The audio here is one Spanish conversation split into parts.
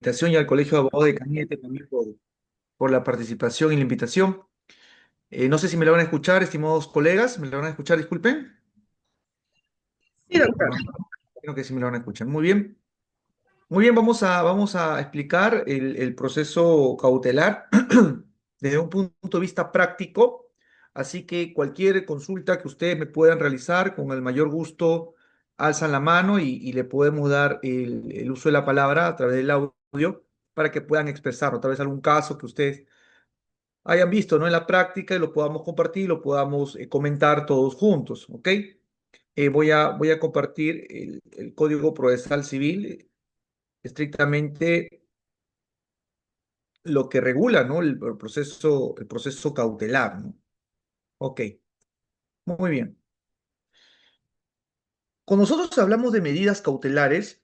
Invitación y al Colegio de Abogados de Cañete también por la participación y la invitación. No sé si me lo van a escuchar, estimados colegas, ¿me lo van a escuchar? Disculpen. Sí, doctor. Creo que sí me lo van a escuchar. Muy bien. Muy bien, vamos a explicar el proceso cautelar desde un punto de vista práctico. Así que cualquier consulta que ustedes me puedan realizar, con el mayor gusto, alzan la mano y le podemos dar el uso de la palabra a través del audio para que puedan expresar tal vez algún caso que ustedes hayan visto, ¿no? En la práctica y lo podamos compartir, lo podamos comentar todos juntos, ¿ok? Voy a compartir el Código Procesal Civil, estrictamente lo que regula, ¿no? El proceso cautelar, ¿no? Ok, muy bien. Cuando nosotros hablamos de medidas cautelares,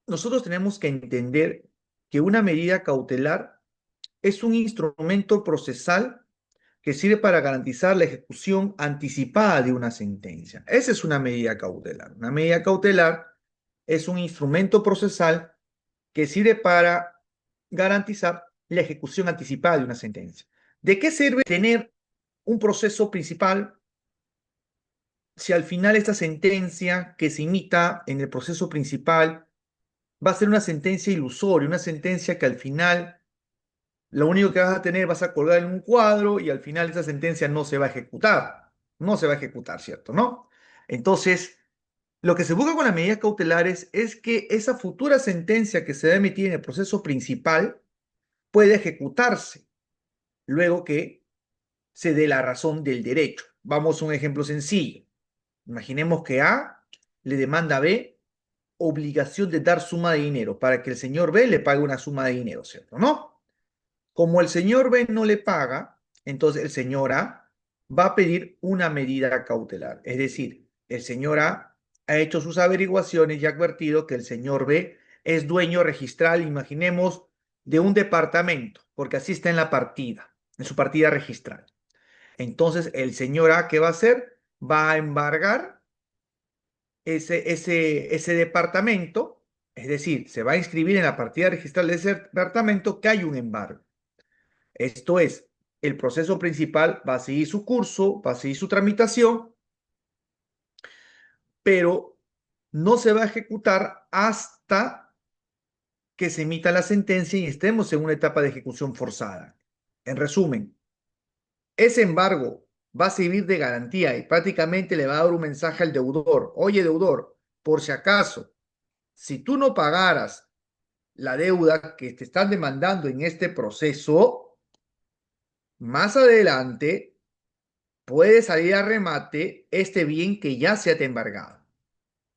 nosotros tenemos que entender que una medida cautelar es un instrumento procesal que sirve para garantizar la ejecución anticipada de una sentencia. Esa es una medida cautelar. Una medida cautelar es un instrumento procesal que sirve para garantizar la ejecución anticipada de una sentencia. ¿De qué sirve tener un proceso principal si al final esta sentencia que se imita en el proceso principal va a ser una sentencia ilusoria, una sentencia que al final lo único que vas a tener, vas a colgar en un cuadro y al final esa sentencia no se va a ejecutar? No se va a ejecutar, ¿cierto? ¿No? Entonces, lo que se busca con las medidas cautelares es que esa futura sentencia que se va a emitir en el proceso principal pueda ejecutarse luego que se dé la razón del derecho. Vamos a un ejemplo sencillo. Imaginemos que A le demanda a B obligación de dar suma de dinero para que el señor B le pague una suma de dinero, ¿cierto? ¿No? Como el señor B no le paga, entonces el señor A va a pedir una medida cautelar. Es decir, el señor A ha hecho sus averiguaciones y ha advertido que el señor B es dueño registral, imaginemos, de un departamento, porque así está en la partida, en su partida registral. Entonces, el señor A, ¿qué va a hacer? Va a embargar ese departamento, es decir, se va a inscribir en la partida registral de ese departamento que hay un embargo. Esto es, el proceso principal va a seguir su curso, va a seguir su tramitación, pero no se va a ejecutar hasta que se emita la sentencia y estemos en una etapa de ejecución forzada. En resumen, ese embargo va a servir de garantía y prácticamente le va a dar un mensaje al deudor. Oye, deudor, por si acaso, si tú no pagaras la deuda que te están demandando en este proceso, más adelante puede salir a remate este bien que ya se ha embargado,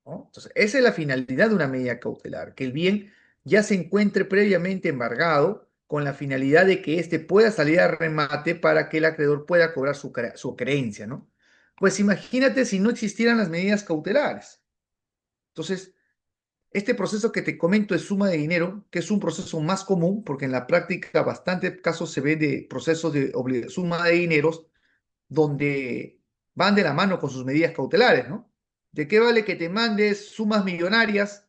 ¿no? Entonces, esa es la finalidad de una medida cautelar, que el bien ya se encuentre previamente embargado con la finalidad de que éste pueda salir a remate para que el acreedor pueda cobrar su creencia, ¿no? Pues imagínate si no existieran las medidas cautelares. Entonces, este proceso que te comento de suma de dinero, que es un proceso más común, porque en la práctica bastante casos se ve de procesos de suma de dineros, donde van de la mano con sus medidas cautelares, ¿no? ¿De qué vale que te mandes sumas millonarias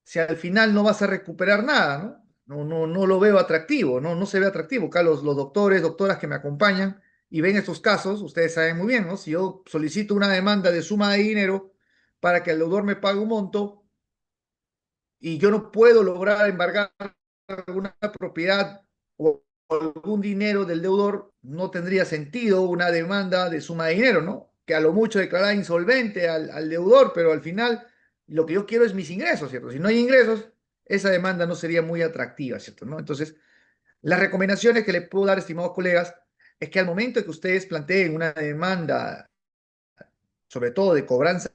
si al final no vas a recuperar nada, ¿no? No lo veo atractivo, no se ve atractivo. Acá los doctores, doctoras que me acompañan y ven estos casos, ustedes saben muy bien, ¿no? Si yo solicito una demanda de suma de dinero para que el deudor me pague un monto y yo no puedo lograr embargar alguna propiedad o algún dinero del deudor, no tendría sentido una demanda de suma de dinero, ¿no? Que a lo mucho declarar insolvente al deudor, pero al final lo que yo quiero es mis ingresos, ¿cierto? Si no hay ingresos, esa demanda no sería muy atractiva, ¿cierto? ¿No? Entonces, las recomendaciones que les puedo dar, estimados colegas, es que al momento de que ustedes planteen una demanda, sobre todo de cobranza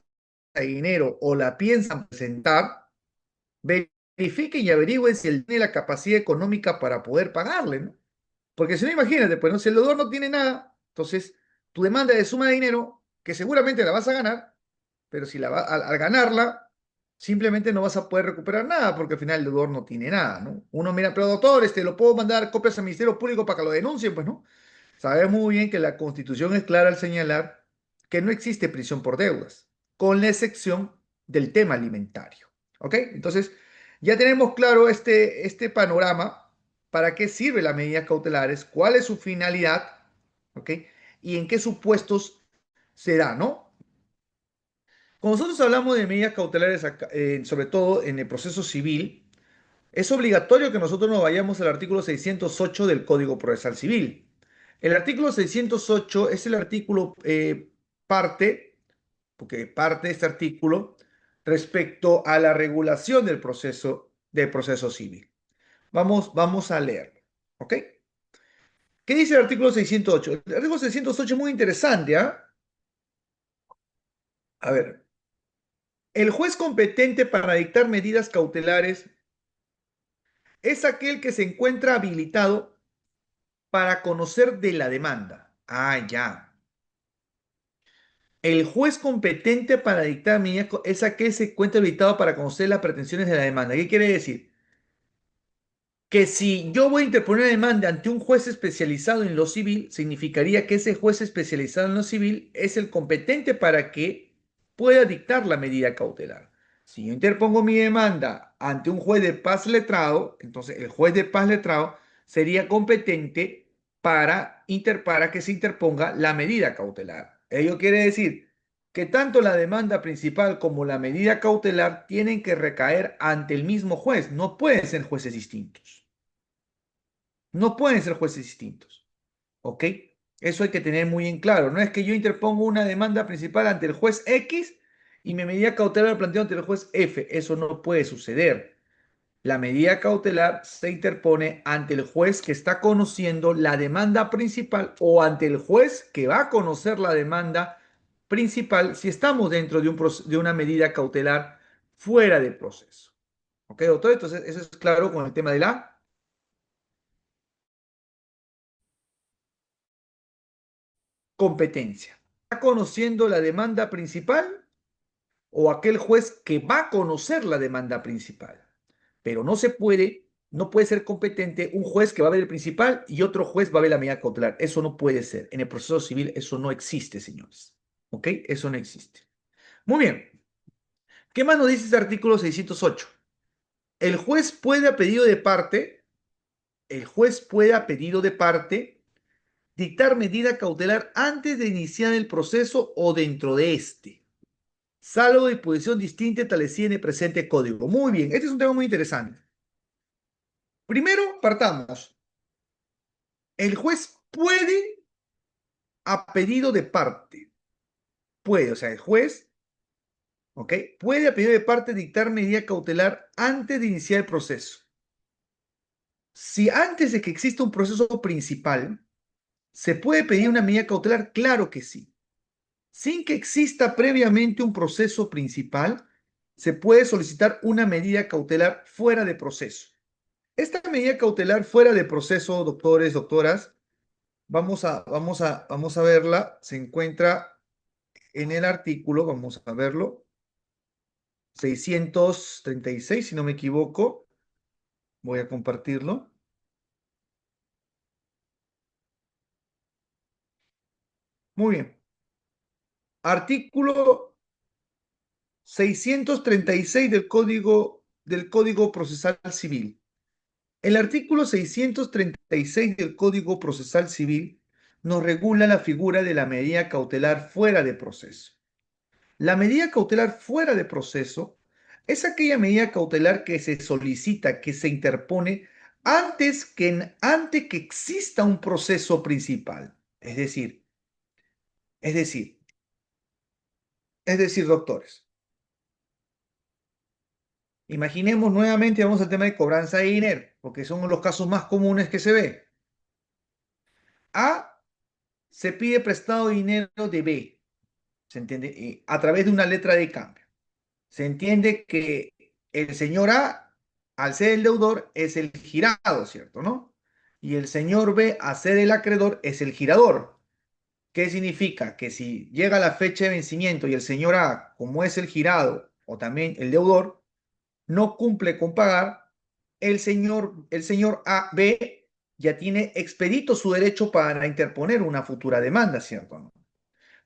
de dinero, o la piensan presentar, verifiquen y averigüen si él tiene la capacidad económica para poder pagarle, ¿no? Porque si no, imagínate, pues, ¿no? Si el deudor no tiene nada, entonces tu demanda de suma de dinero, que seguramente la vas a ganar, pero si al ganarla, simplemente no vas a poder recuperar nada, porque al final el deudor no tiene nada, ¿no? Uno mira, pero doctor, lo puedo mandar copias al Ministerio Público para que lo denuncien, pues, ¿no? Sabemos muy bien que la Constitución es clara al señalar que no existe prisión por deudas, con la excepción del tema alimentario, ¿ok? Entonces, Ya tenemos claro este panorama, para qué sirven las medidas cautelares, cuál es su finalidad, ¿ok? Y en qué supuestos se da, ¿no? Cuando nosotros hablamos de medidas cautelares, sobre todo en el proceso civil, es obligatorio que nosotros nos vayamos al artículo 608 del Código Procesal Civil. El artículo 608 es el artículo parte, porque parte de este artículo respecto a la regulación del proceso civil. Vamos a leer, ¿ok? ¿Qué dice el artículo 608? El artículo 608 es muy interesante, ¿ah? A ver, el juez competente para dictar medidas cautelares es aquel que se encuentra habilitado para conocer de la demanda. Ah, ya. El juez competente para dictar medidas es aquel que se encuentra habilitado para conocer las pretensiones de la demanda. ¿Qué quiere decir? Que si yo voy a interponer una demanda ante un juez especializado en lo civil, significaría que ese juez especializado en lo civil es el competente para que pueda dictar la medida cautelar. Si yo interpongo mi demanda ante un juez de paz letrado, entonces el juez de paz letrado sería competente para que se interponga la medida cautelar. Ello quiere decir que tanto la demanda principal como la medida cautelar tienen que recaer ante el mismo juez, no pueden ser jueces distintos. No pueden ser jueces distintos, ¿ok? Eso hay que tener muy en claro. No es que yo interpongo una demanda principal ante el juez X y mi medida cautelar la planteo ante el juez F. Eso no puede suceder. La medida cautelar se interpone ante el juez que está conociendo la demanda principal o ante el juez que va a conocer la demanda principal si estamos dentro de una medida cautelar fuera del proceso. ¿Ok, doctor? Entonces, eso es claro con el tema de la competencia. ¿Está conociendo la demanda principal o aquel juez que va a conocer la demanda principal? Pero no puede ser competente un juez que va a ver el principal y otro juez va a ver la medida cautelar. Eso no puede ser. En el proceso civil eso no existe, señores. ¿Ok? Eso no existe. Muy bien. ¿Qué más nos dice este artículo 608? El juez puede a pedido de parte, el juez puede a pedido de parte dictar medida cautelar antes de iniciar el proceso o dentro de este, salvo disposición distinta establecida en el presente código. Muy bien, este es un tema muy interesante. Primero, partamos. El juez puede, a pedido de parte, puede, o sea, el juez, ¿ok? Puede, a pedido de parte, dictar medida cautelar antes de iniciar el proceso. Si antes de que exista un proceso principal, ¿se puede pedir una medida cautelar? Claro que sí. Sin que exista previamente un proceso principal, se puede solicitar una medida cautelar fuera de proceso. Esta medida cautelar fuera de proceso, doctores, doctoras, vamos a verla. Se encuentra en el artículo, vamos a verlo, 636, si no me equivoco. Voy a compartirlo. Muy bien. Artículo 636 del Código Procesal Civil. El artículo 636 del Código Procesal Civil nos regula la figura de la medida cautelar fuera de proceso. La medida cautelar fuera de proceso es aquella medida cautelar que se solicita, que se interpone antes que exista un proceso principal. Es decir, doctores, imaginemos nuevamente, vamos al tema de cobranza de dinero, porque son los casos más comunes que se ve. A se pide prestado dinero de B, ¿se entiende? A través de una letra de cambio. Se entiende que el señor A, al ser el deudor, es el girado, ¿cierto? ¿No? Y el señor B, a ser el acreedor, es el girador. ¿Qué significa? Que si llega la fecha de vencimiento y el señor A, como es el girado o también el deudor, no cumple con pagar, el señor A, B ya tiene expedito su derecho para interponer una futura demanda, ¿cierto? ¿No?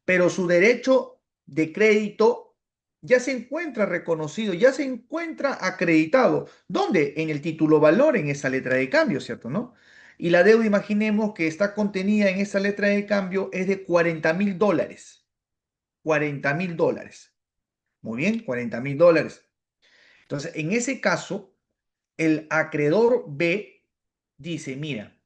Pero su derecho de crédito ya se encuentra reconocido, ya se encuentra acreditado. ¿Dónde? En el título valor, en esa letra de cambio, ¿cierto? ¿No? Y la deuda, imaginemos que está contenida en esa letra de cambio, es de $40.000. $40.000. Muy bien, $40.000. Entonces, en ese caso, el acreedor B dice, mira,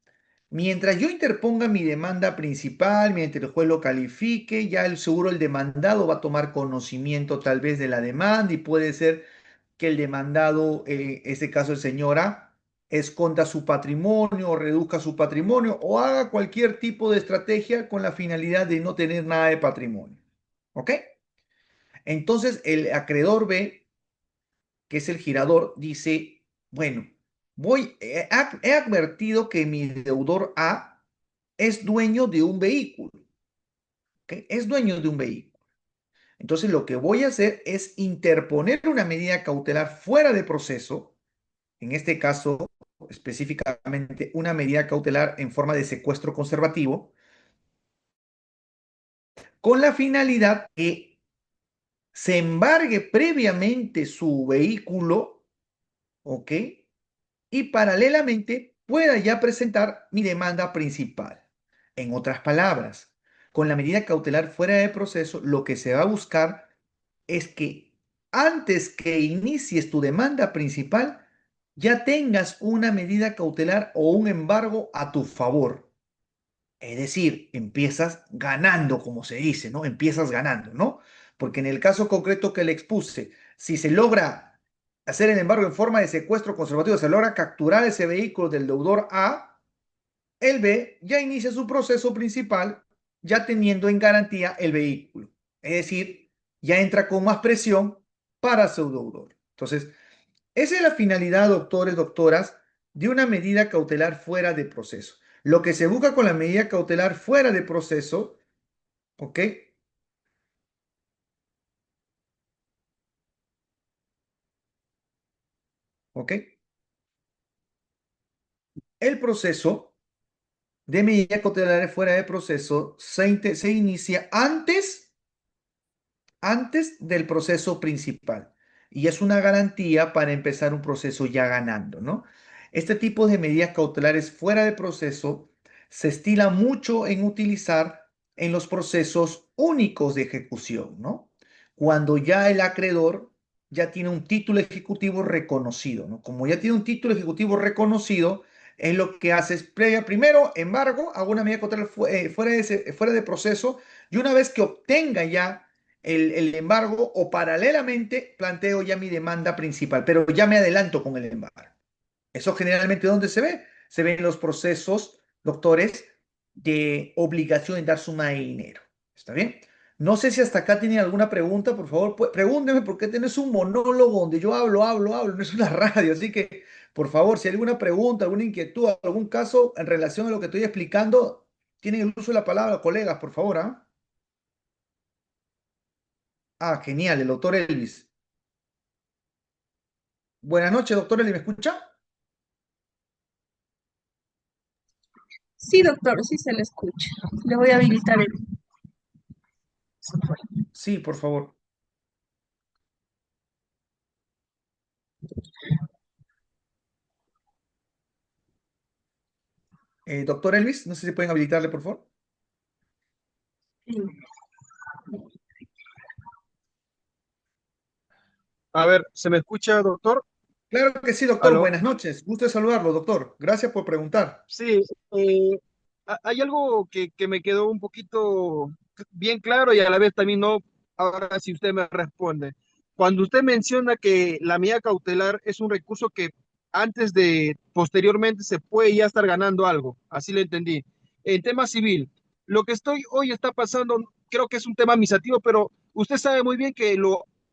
mientras yo interponga mi demanda principal, mientras el juez lo califique, ya el seguro, el demandado va a tomar conocimiento tal vez de la demanda y puede ser que el demandado, en este caso el señor A, esconda su patrimonio o reduzca su patrimonio o haga cualquier tipo de estrategia con la finalidad de no tener nada de patrimonio. ¿Ok? Entonces el acreedor B, que es el girador, dice, bueno, he advertido que mi deudor A es dueño de un vehículo, ¿ok? Es dueño de un vehículo. Entonces lo que voy a hacer es interponer una medida cautelar fuera de proceso, en este caso específicamente una medida cautelar en forma de secuestro conservativo, con la finalidad que se embargue previamente su vehículo, ¿ok? Y paralelamente pueda ya presentar mi demanda principal. En otras palabras, con la medida cautelar fuera de proceso, lo que se va a buscar es que antes que inicies tu demanda principal, ya tengas una medida cautelar o un embargo a tu favor. Es decir, empiezas ganando, como se dice, ¿no? Empiezas ganando, ¿no? Porque en el caso concreto que le expuse, si se logra hacer el embargo en forma de secuestro conservativo, se logra capturar ese vehículo del deudor A, el B ya inicia su proceso principal ya teniendo en garantía el vehículo. Es decir, ya entra con más presión para su deudor. Entonces, esa es la finalidad, doctores, doctoras, de una medida cautelar fuera de proceso. Lo que se busca con la medida cautelar fuera de proceso, ¿ok? ¿Ok? El proceso de medida cautelar fuera de proceso se inicia antes del proceso principal. Y es una garantía para empezar un proceso ya ganando, ¿no? Este tipo de medidas cautelares fuera de proceso se estila mucho en utilizar en los procesos únicos de ejecución, ¿no? Cuando ya el acreedor ya tiene un título ejecutivo reconocido, ¿no? Como ya tiene un título ejecutivo reconocido, es lo que hace es primero embargo, hago una medida cautelar fuera de proceso y una vez que obtenga ya el embargo o paralelamente planteo ya mi demanda principal, pero ya me adelanto con el embargo. Eso generalmente ¿dónde se ve? Se ve en los procesos, doctores, de obligación de dar suma de dinero. ¿Está bien? No sé si hasta acá tienen alguna pregunta, por favor, pregúnteme porque tenés un monólogo donde yo hablo, no es una radio, así que por favor, si hay alguna pregunta, alguna inquietud, algún caso en relación a lo que estoy explicando, tienen el uso de la palabra, colegas, por favor, ¿ah? Ah, genial, el doctor Elvis. Buenas noches, doctor Elvis, ¿me escucha? Sí, doctor, sí se le escucha. Le voy a habilitar el software. Sí, por favor. Doctor Elvis, no sé si pueden habilitarle, por favor. A ver, ¿se me escucha, doctor? Claro que sí, doctor. ¿Aló? Buenas noches. Gusto de saludarlo, doctor. Gracias por preguntar. Sí, hay algo que me quedó un poquito bien claro y a la vez también no. Ahora si usted me responde. Cuando usted menciona que la medida cautelar es un recurso que posteriormente se puede ya estar ganando algo, así lo entendí. En tema civil, lo que estoy hoy está pasando, creo que es un tema administrativo, pero usted sabe muy bien que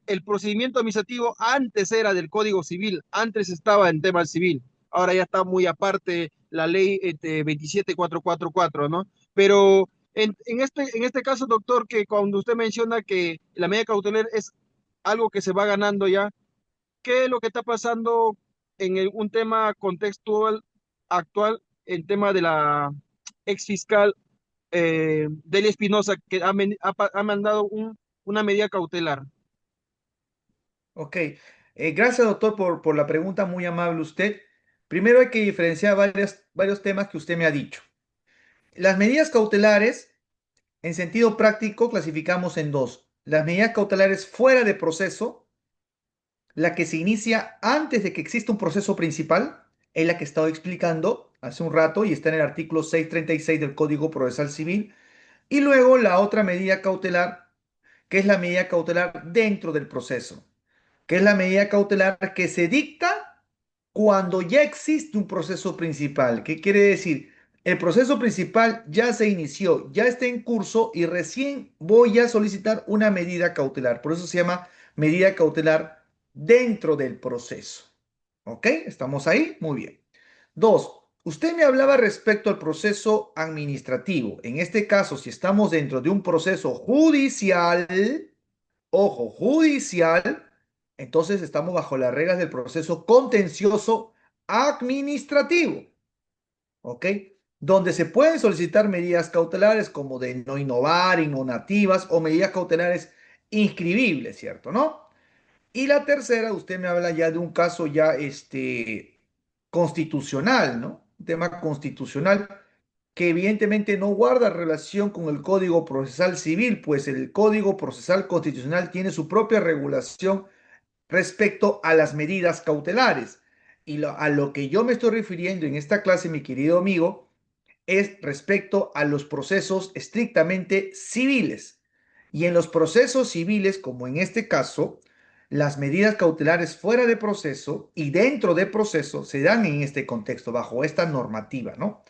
el procedimiento administrativo antes era del Código Civil, antes estaba en tema civil, ahora ya está muy aparte la ley 27444, ¿no? Pero en este caso, doctor, que cuando usted menciona que la medida cautelar es algo que se va ganando ya, ¿qué es lo que está pasando en un tema contextual actual, en tema de la ex fiscal Delia Espinosa, que ha mandado una medida cautelar? Ok. Gracias, doctor, por la pregunta, muy amable usted. Primero hay que diferenciar varios temas que usted me ha dicho. Las medidas cautelares, en sentido práctico, clasificamos en dos. Las medidas cautelares fuera de proceso, la que se inicia antes de que exista un proceso principal, es la que he estado explicando hace un rato y está en el artículo 636 del Código Procesal Civil. Y luego la otra medida cautelar, que es la medida cautelar dentro del proceso, que es la medida cautelar que se dicta cuando ya existe un proceso principal. ¿Qué quiere decir? El proceso principal ya se inició, ya está en curso y recién voy a solicitar una medida cautelar. Por eso se llama medida cautelar dentro del proceso. ¿Ok? ¿Estamos ahí? Muy bien. Dos, usted me hablaba respecto al proceso administrativo. En este caso, si estamos dentro de un proceso judicial, ojo, judicial, entonces estamos bajo las reglas del proceso contencioso administrativo, ¿ok? Donde se pueden solicitar medidas cautelares como de no innovar, innovativas o medidas cautelares inscribibles, ¿cierto? ¿No? Y la tercera, usted me habla ya de un caso ya constitucional, ¿no? Un tema constitucional que evidentemente no guarda relación con el Código Procesal Civil, pues el Código Procesal Constitucional tiene su propia regulación respecto a las medidas cautelares. Y a lo que yo me estoy refiriendo en esta clase, mi querido amigo, es respecto a los procesos estrictamente civiles. Y en los procesos civiles, como en este caso, las medidas cautelares fuera de proceso y dentro de proceso se dan en este contexto, bajo esta normativa, ¿no?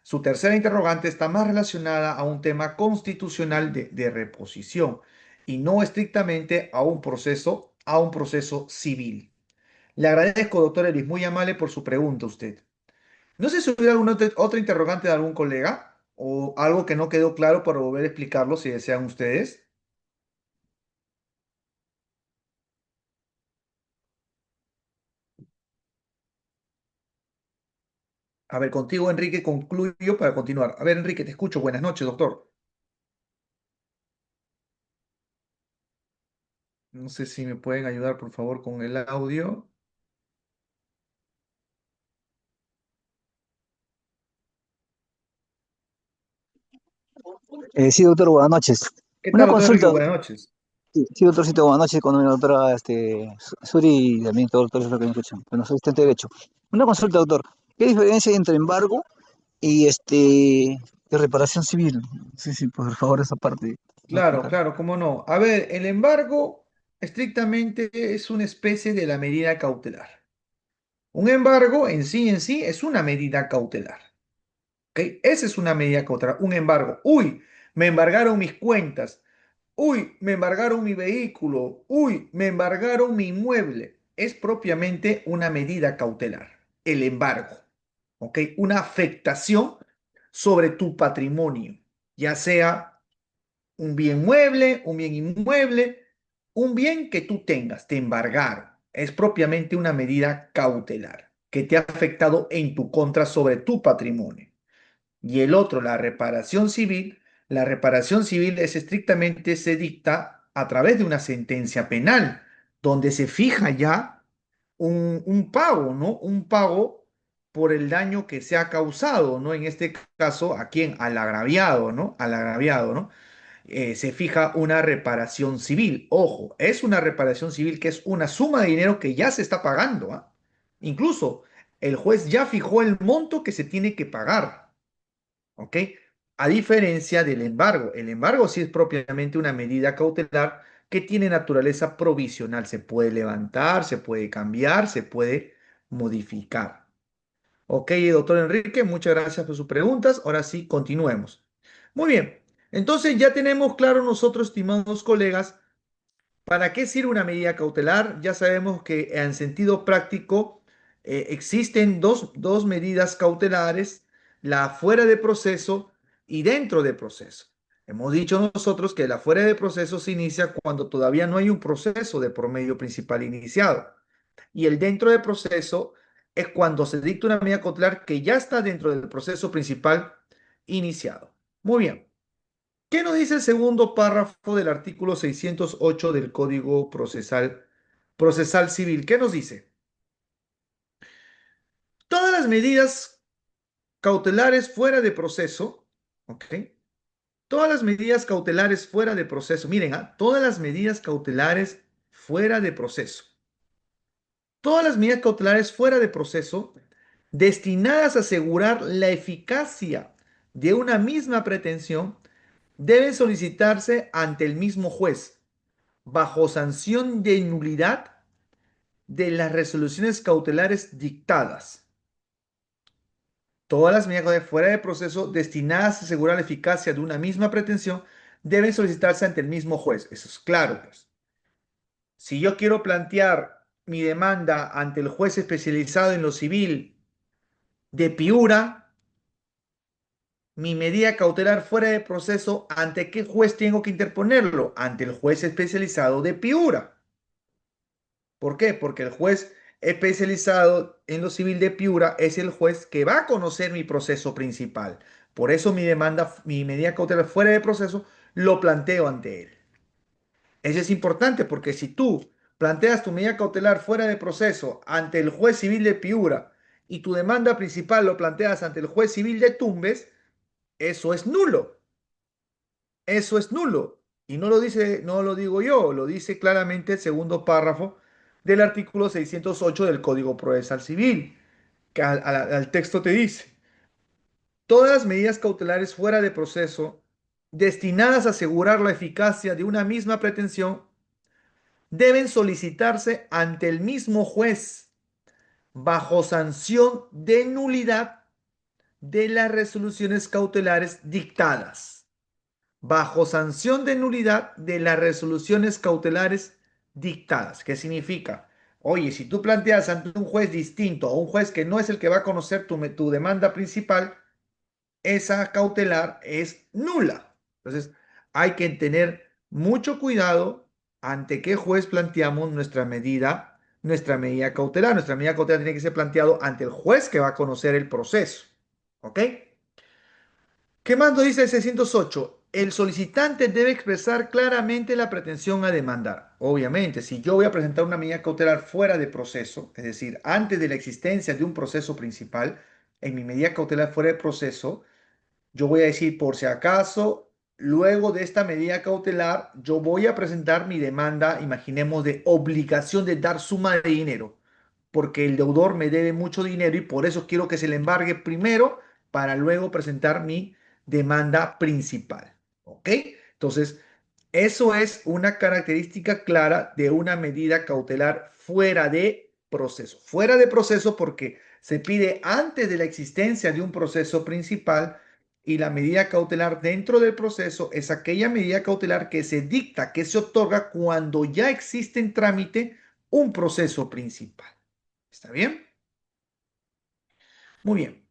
Su tercera interrogante está más relacionada a un tema constitucional de reposición y no estrictamente a un proceso civil. Le agradezco, doctor Elis, muy amable por su pregunta usted. No sé si hubiera alguna otra interrogante de algún colega o algo que no quedó claro para volver a explicarlo si desean ustedes. A ver, contigo, Enrique, concluyo para continuar. A ver, Enrique, te escucho. Buenas noches, doctor. No sé si me pueden ayudar, por favor, con el audio. Sí, doctor, buenas noches. ¿Qué Una tal, doctor Enrique? consulta, Buenas noches. sí, sí, doctorcito, buenas noches, con la doctora Suri y también todos los doctores que me escuchan. Bueno, soy asistente de derecho. Una consulta, doctor. ¿Qué diferencia hay entre embargo y y reparación civil? Sí, sí, por favor, esa parte. ¿Me Claro, explicar? claro, cómo no. A ver, el embargo estrictamente es una especie de la medida cautelar. Un embargo en sí es una medida cautelar. ¿Ok? Esa es una medida cautelar. Un embargo. Uy, me embargaron mis cuentas. Uy, me embargaron mi vehículo. Uy, me embargaron mi inmueble. Es propiamente una medida cautelar. El embargo. ¿Ok? Una afectación sobre tu patrimonio, ya sea un bien mueble, un bien inmueble, un bien que tú tengas, te embargaron. Es propiamente una medida cautelar que te ha afectado en tu contra sobre tu patrimonio. Y el otro, la reparación civil es estrictamente se dicta a través de una sentencia penal, donde se fija ya un pago, ¿no? Un pago por el daño que se ha causado, ¿no? En este caso, ¿a quién? Al agraviado, ¿no? Al agraviado, ¿no? Se fija una reparación civil. Ojo, es una reparación civil que es una suma de dinero que ya se está pagando, ¿ah? Incluso el juez ya fijó el monto que se tiene que pagar, ¿ok? A diferencia del embargo. El embargo sí es propiamente una medida cautelar que tiene naturaleza provisional. Se puede levantar, se puede cambiar, se puede modificar. Ok, doctor Enrique, muchas gracias por sus preguntas. Ahora sí, continuemos. Muy bien, entonces ya tenemos claro nosotros, estimados colegas, ¿para qué sirve una medida cautelar? Ya sabemos que en sentido práctico existen dos medidas cautelares, la fuera de proceso y dentro de proceso. Hemos dicho nosotros que la fuera de proceso se inicia cuando todavía no hay un proceso de promedio principal iniciado. Y el dentro de proceso es cuando se dicta una medida cautelar que ya está dentro del proceso principal iniciado. Muy bien. ¿Qué nos dice el segundo párrafo del artículo 608 del Código Procesal Procesal Civil. ¿Qué nos dice? Todas las medidas cautelares fuera de proceso, ¿ok? Todas las medidas cautelares fuera de proceso, miren, todas las medidas cautelares fuera de proceso. Todas las medidas cautelares fuera de proceso destinadas a asegurar la eficacia de una misma pretensión deben solicitarse ante el mismo juez bajo sanción de nulidad de las resoluciones cautelares dictadas. Todas las medidas cautelares fuera de proceso destinadas a asegurar la eficacia de una misma pretensión deben solicitarse ante el mismo juez. Eso es claro, pues. Si yo quiero plantear mi demanda ante el juez especializado en lo civil de Piura, mi medida cautelar fuera de proceso, ¿ante qué juez tengo que interponerlo? Ante el juez especializado de Piura. ¿Por qué? Porque el juez especializado en lo civil de Piura es el juez que va a conocer mi proceso principal. Por eso mi demanda, mi medida cautelar fuera de proceso, lo planteo ante él. Eso es importante porque si tú planteas tu medida cautelar fuera de proceso ante el juez civil de Piura y tu demanda principal lo planteas ante el juez civil de Tumbes, eso es nulo. Eso es nulo. Y no lo dice, no lo digo yo, lo dice claramente el segundo párrafo del artículo 608 del Código Procesal Civil, que al texto te dice, todas las medidas cautelares fuera de proceso destinadas a asegurar la eficacia de una misma pretensión deben solicitarse ante el mismo juez bajo sanción de nulidad de las resoluciones cautelares dictadas. Bajo sanción de nulidad de las resoluciones cautelares dictadas. ¿Qué significa? Oye, si tú planteas ante un juez distinto o un juez que no es el que va a conocer tu demanda principal, esa cautelar es nula. Entonces, hay que tener mucho cuidado ante qué juez planteamos nuestra medida cautelar. Nuestra medida cautelar tiene que ser planteado ante el juez que va a conocer el proceso. ¿Ok? ¿Qué más nos dice el 608? El solicitante debe expresar claramente la pretensión a demandar. Obviamente, si yo voy a presentar una medida cautelar fuera de proceso, es decir, antes de la existencia de un proceso principal, en mi medida cautelar fuera de proceso, yo voy a decir, por si acaso, luego de esta medida cautelar, yo voy a presentar mi demanda, imaginemos, de obligación de dar suma de dinero, porque el deudor me debe mucho dinero y por eso quiero que se le embargue primero para luego presentar mi demanda principal. ¿Ok? Entonces, eso es una característica clara de una medida cautelar fuera de proceso. Fuera de proceso porque se pide antes de la existencia de un proceso principal y la medida cautelar dentro del proceso es aquella medida cautelar que se dicta, que se otorga cuando ya existe en trámite un proceso principal. ¿Está bien? Muy bien.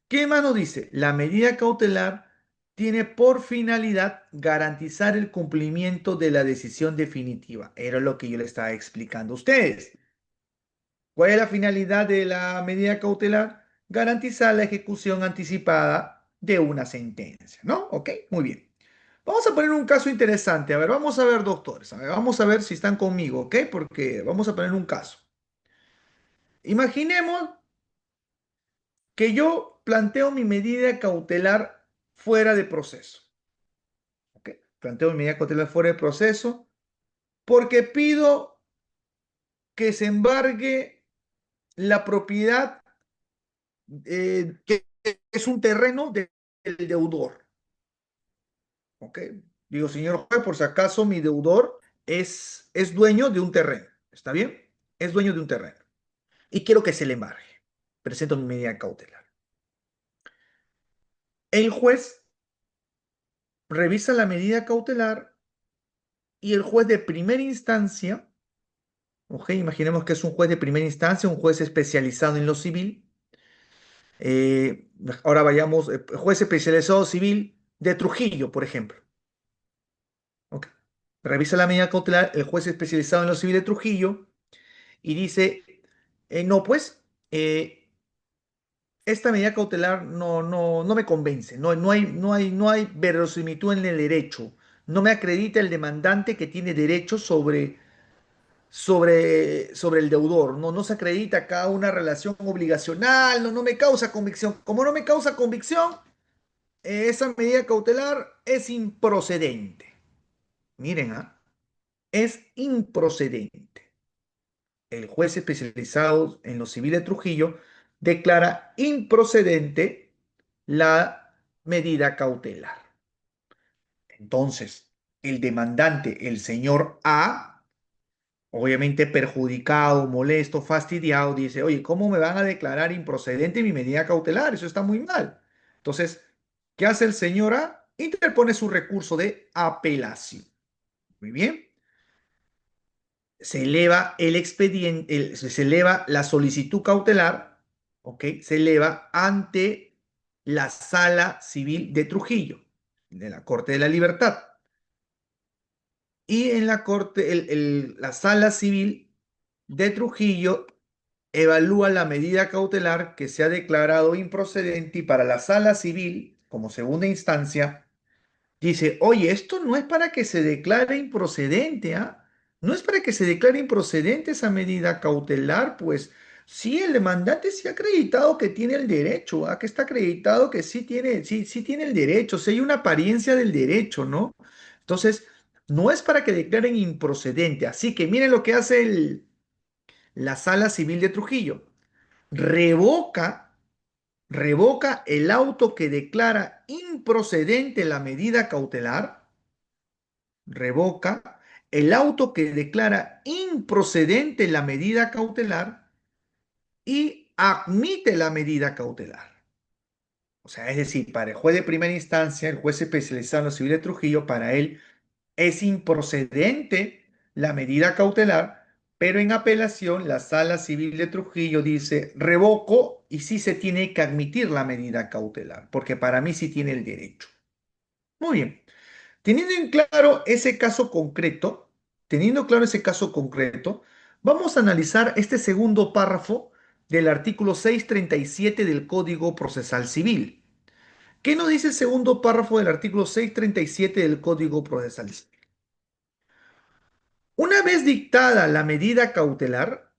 ¿Qué más nos dice? La medida cautelar tiene por finalidad garantizar el cumplimiento de la decisión definitiva. Era lo que yo le estaba explicando a ustedes. ¿Cuál es la finalidad de la medida cautelar? Garantizar la ejecución anticipada de una sentencia, ¿no? Ok, muy bien. Vamos a poner un caso interesante. A ver, vamos a ver, doctores. A ver, vamos a ver si están conmigo, ¿ok? Porque vamos a poner un caso. Imaginemos que yo planteo mi medida cautelar fuera de proceso. ¿Ok? Planteo mi medida cautelar fuera de proceso porque pido que se embargue la propiedad que es un terreno del deudor. ¿Ok? Digo, señor juez, por si acaso mi deudor es dueño de un terreno. ¿Está bien? Es dueño de un terreno. Y quiero que se le embargue. Presento mi medida cautelar. El juez revisa la medida cautelar y el juez de primera instancia, ok, imaginemos que es un juez de primera instancia, un juez especializado en lo civil. Ahora vayamos, juez especializado civil de Trujillo, por ejemplo. Ok. Revisa la medida cautelar, el juez especializado en lo civil de Trujillo y dice, no, pues, esta medida cautelar no me convence, no hay verosimilitud en el derecho, no me acredita el demandante que tiene derecho sobre sobre el deudor. No, no se acredita acá una relación obligacional, no, no me causa convicción. Como no me causa convicción, esa medida cautelar es improcedente. Miren, es improcedente. El juez especializado en lo civil de Trujillo declara improcedente la medida cautelar. Entonces, el demandante, el señor A, obviamente perjudicado, molesto, fastidiado, dice, oye, ¿cómo me van a declarar improcedente mi medida cautelar? Eso está muy mal. Entonces, ¿qué hace el señor A? Interpone su recurso de apelación. Muy bien. Se eleva el expediente, se eleva la solicitud cautelar, ¿ok? Se eleva ante la Sala Civil de Trujillo, de la Corte de la Libertad. Y en la Corte, la Sala Civil de Trujillo evalúa la medida cautelar que se ha declarado improcedente y para la Sala Civil, como segunda instancia, dice, oye, esto no es para que se declare improcedente, ¿ah? No es para que se declare improcedente esa medida cautelar, pues sí, el demandante sí ha acreditado que tiene el derecho, ¿ah? Que está acreditado que sí tiene el derecho, sí hay una apariencia del derecho, ¿no? Entonces, no es para que declaren improcedente, así que miren lo que hace la Sala Civil de Trujillo. Revoca, revoca el auto que declara improcedente la medida cautelar, revoca el auto que declara improcedente la medida cautelar y admite la medida cautelar. O sea, es decir, para el juez de primera instancia, el juez especializado en lo civil de Trujillo, para él es improcedente la medida cautelar, pero en apelación la Sala Civil de Trujillo dice revoco y sí se tiene que admitir la medida cautelar, porque para mí sí tiene el derecho. Muy bien. Teniendo en claro ese caso concreto, teniendo claro ese caso concreto, vamos a analizar este segundo párrafo del artículo 637 del Código Procesal Civil. ¿Qué nos dice el segundo párrafo del artículo 637 del Código Procesal Civil? Una vez dictada la medida cautelar,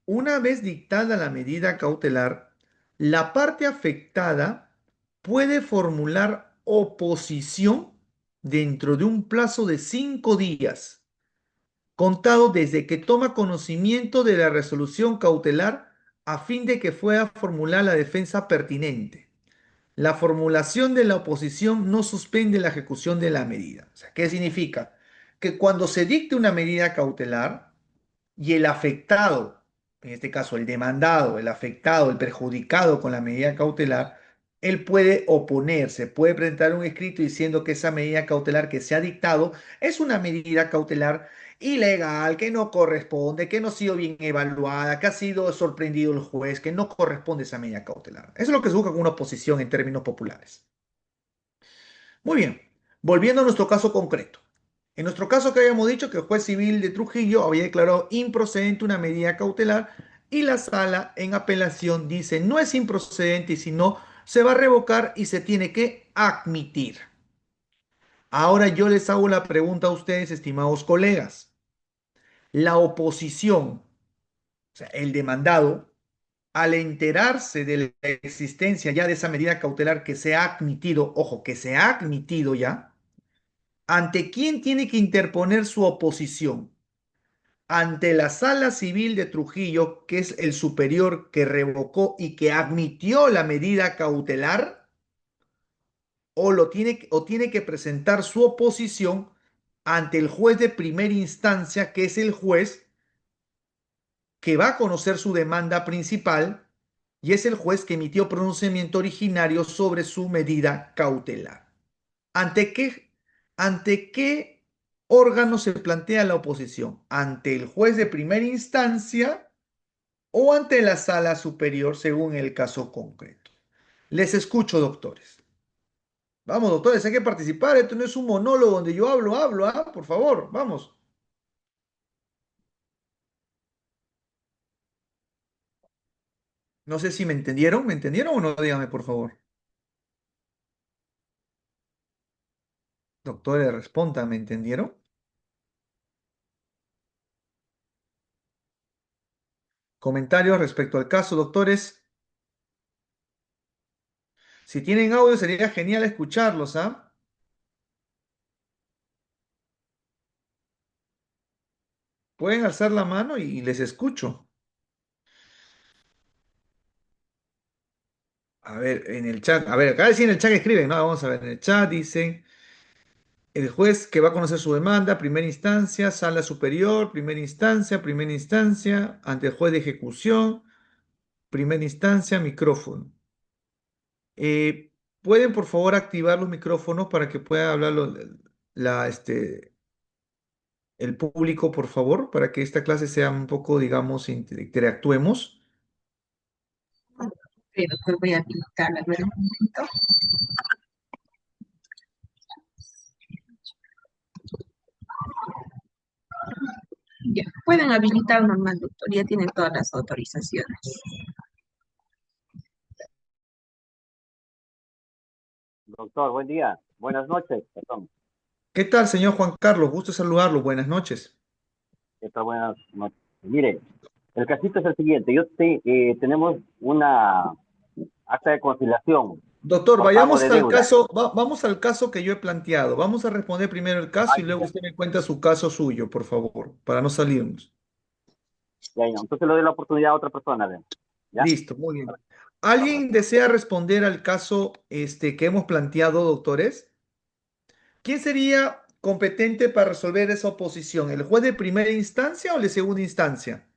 la parte afectada puede formular oposición dentro de un plazo de 5 días, contado desde que toma conocimiento de la resolución cautelar a fin de que pueda formular la defensa pertinente. La formulación de la oposición no suspende la ejecución de la medida. O sea, ¿qué significa? Que cuando se dicte una medida cautelar, y el afectado, en este caso el demandado, el afectado, el perjudicado con la medida cautelar, él puede oponerse, puede presentar un escrito diciendo que esa medida cautelar que se ha dictado es una medida cautelar ilegal, que no corresponde, que no ha sido bien evaluada, que ha sido sorprendido el juez, que no corresponde esa medida cautelar. Eso es lo que se busca con una oposición en términos populares. Muy bien, volviendo a nuestro caso concreto. En nuestro caso que habíamos dicho que el juez civil de Trujillo había declarado improcedente una medida cautelar y la sala en apelación dice no es improcedente y si no se va a revocar y se tiene que admitir. Ahora yo les hago la pregunta a ustedes, estimados colegas. La oposición, o sea, el demandado, al enterarse de la existencia ya de esa medida cautelar que se ha admitido, ojo, que se ha admitido ya, ¿ante quién tiene que interponer su oposición? ¿Ante la Sala Civil de Trujillo, que es el superior que revocó y que admitió la medida cautelar? ¿O tiene que presentar su oposición ante el juez de primera instancia, que es el juez que va a conocer su demanda principal y es el juez que emitió pronunciamiento originario sobre su medida cautelar? ¿Ante qué, ante qué órgano se plantea la oposición? ¿Ante el juez de primera instancia o ante la sala superior según el caso concreto? Les escucho, doctores. Vamos, doctores, hay que participar. Esto no es un monólogo donde yo hablo, por favor, vamos. No sé si me entendieron o no, dígame, por favor. Doctores, respondan, ¿me entendieron? Comentarios respecto al caso, doctores. Si tienen audio, sería genial escucharlos, ¿ah? Pueden alzar la mano y les escucho. A ver, en el chat, a ver, acá sí en el chat escriben, ¿no? Vamos a ver, en el chat dicen, el juez que va a conocer su demanda, primera instancia, sala superior, primera instancia, ante el juez de ejecución, primera instancia, micrófono. ¿Pueden por favor activar los micrófonos para que pueda hablar el público, por favor, para que esta clase sea un poco, digamos, interactuemos? Ok, doctor, voy a habilitarla. A ver un momento. Ya, pueden habilitar normal, doctor. Ya tienen todas las autorizaciones. Doctor, buen día. Buenas noches, perdón. ¿Qué tal, señor Juan Carlos? Gusto saludarlo. Buenas noches. Buenas noches. Mire, el casito es el siguiente. Tenemos una acta de conciliación Doctor, por pago vayamos de al deuda. caso, vamos al caso que yo he planteado. Vamos a responder primero el caso y Ay, luego ya, usted me cuenta su caso suyo, por favor, para no salirnos. ya, ya. Entonces le doy la oportunidad a otra persona, ¿ven? ¿Ya? Listo, muy bien. ¿Alguien desea responder al caso que hemos planteado, doctores? ¿Quién sería competente para resolver esa oposición? ¿El juez de primera instancia o de segunda instancia?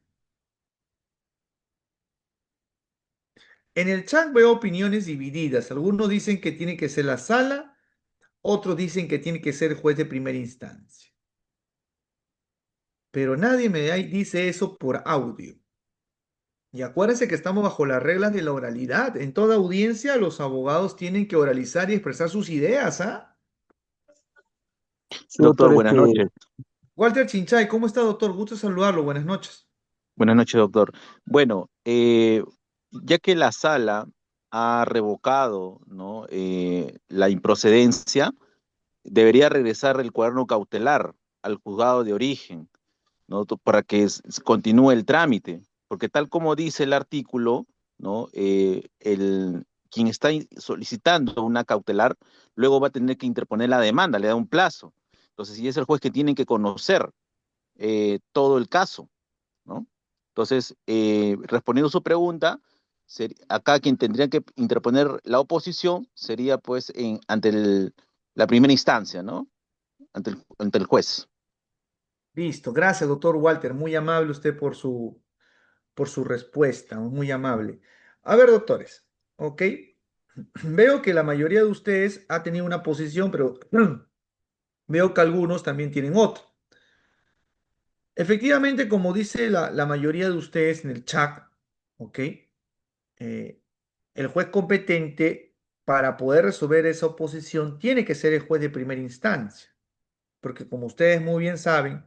En el chat veo opiniones divididas. Algunos dicen que tiene que ser la sala, otros dicen que tiene que ser el juez de primera instancia. Pero nadie dice eso por audio. Y acuérdense que estamos bajo las reglas de la oralidad. En toda audiencia los abogados tienen que oralizar y expresar sus ideas, ¿ah? Sí, Doctor, doctor, buenas noches. Walter Chinchay, ¿cómo está, doctor? Gusto saludarlo. Buenas noches. Buenas noches, doctor. Bueno, ya que la sala ha revocado, ¿no? La improcedencia, debería regresar el cuaderno cautelar al juzgado de origen, ¿no? Para que continúe el trámite, porque tal como dice el artículo, ¿no? Quien está solicitando una cautelar, luego va a tener que interponer la demanda, le da un plazo. Entonces, si es el juez que tiene que conocer todo el caso, ¿no? Entonces, respondiendo a su pregunta, acá quien tendría que interponer la oposición sería pues ante la primera instancia, ¿no? Ante el juez. Listo. Gracias, doctor Walter. Muy amable usted por su respuesta. Muy amable. A ver, doctores. ¿Ok? Veo que la mayoría de ustedes ha tenido una posición, pero veo que algunos también tienen otra. Efectivamente, como dice la mayoría de ustedes en el chat, ¿ok? Eh, el juez competente para poder resolver esa oposición tiene que ser el juez de primera instancia, porque como ustedes muy bien saben,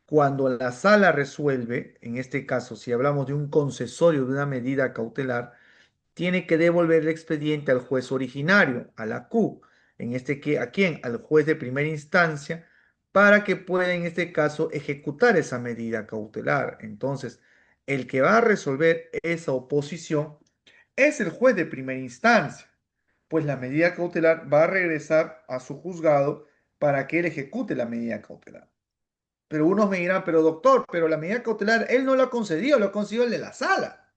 cuando la sala resuelve, en este caso, si hablamos de un concesorio de una medida cautelar, tiene que devolver el expediente al juez originario, a la Q, ¿a quién? Al juez de primera instancia, para que pueda en este caso ejecutar esa medida cautelar. Entonces, el que va a resolver esa oposición es el juez de primera instancia, pues la medida cautelar va a regresar a su juzgado para que él ejecute la medida cautelar. Pero unos me dirán, pero doctor, pero la medida cautelar él no la concedió, lo concedió el de la sala.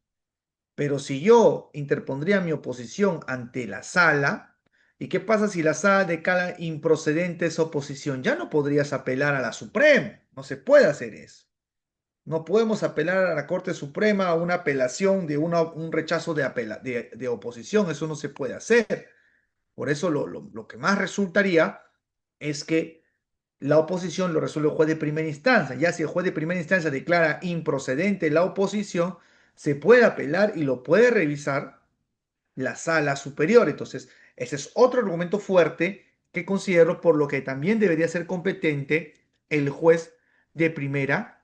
Pero si yo interpondría mi oposición ante la sala, ¿y qué pasa si la sala declara improcedente esa oposición? Ya no podrías apelar a la Suprema, no se puede hacer eso. No podemos apelar a la Corte Suprema a una apelación de un rechazo de oposición, eso no se puede hacer. Por eso lo que más resultaría es que la oposición lo resuelve el juez de primera instancia. Ya si el juez de primera instancia declara improcedente la oposición, se puede apelar y lo puede revisar la sala superior. Entonces, ese es otro argumento fuerte que considero por lo que también debería ser competente el juez de primera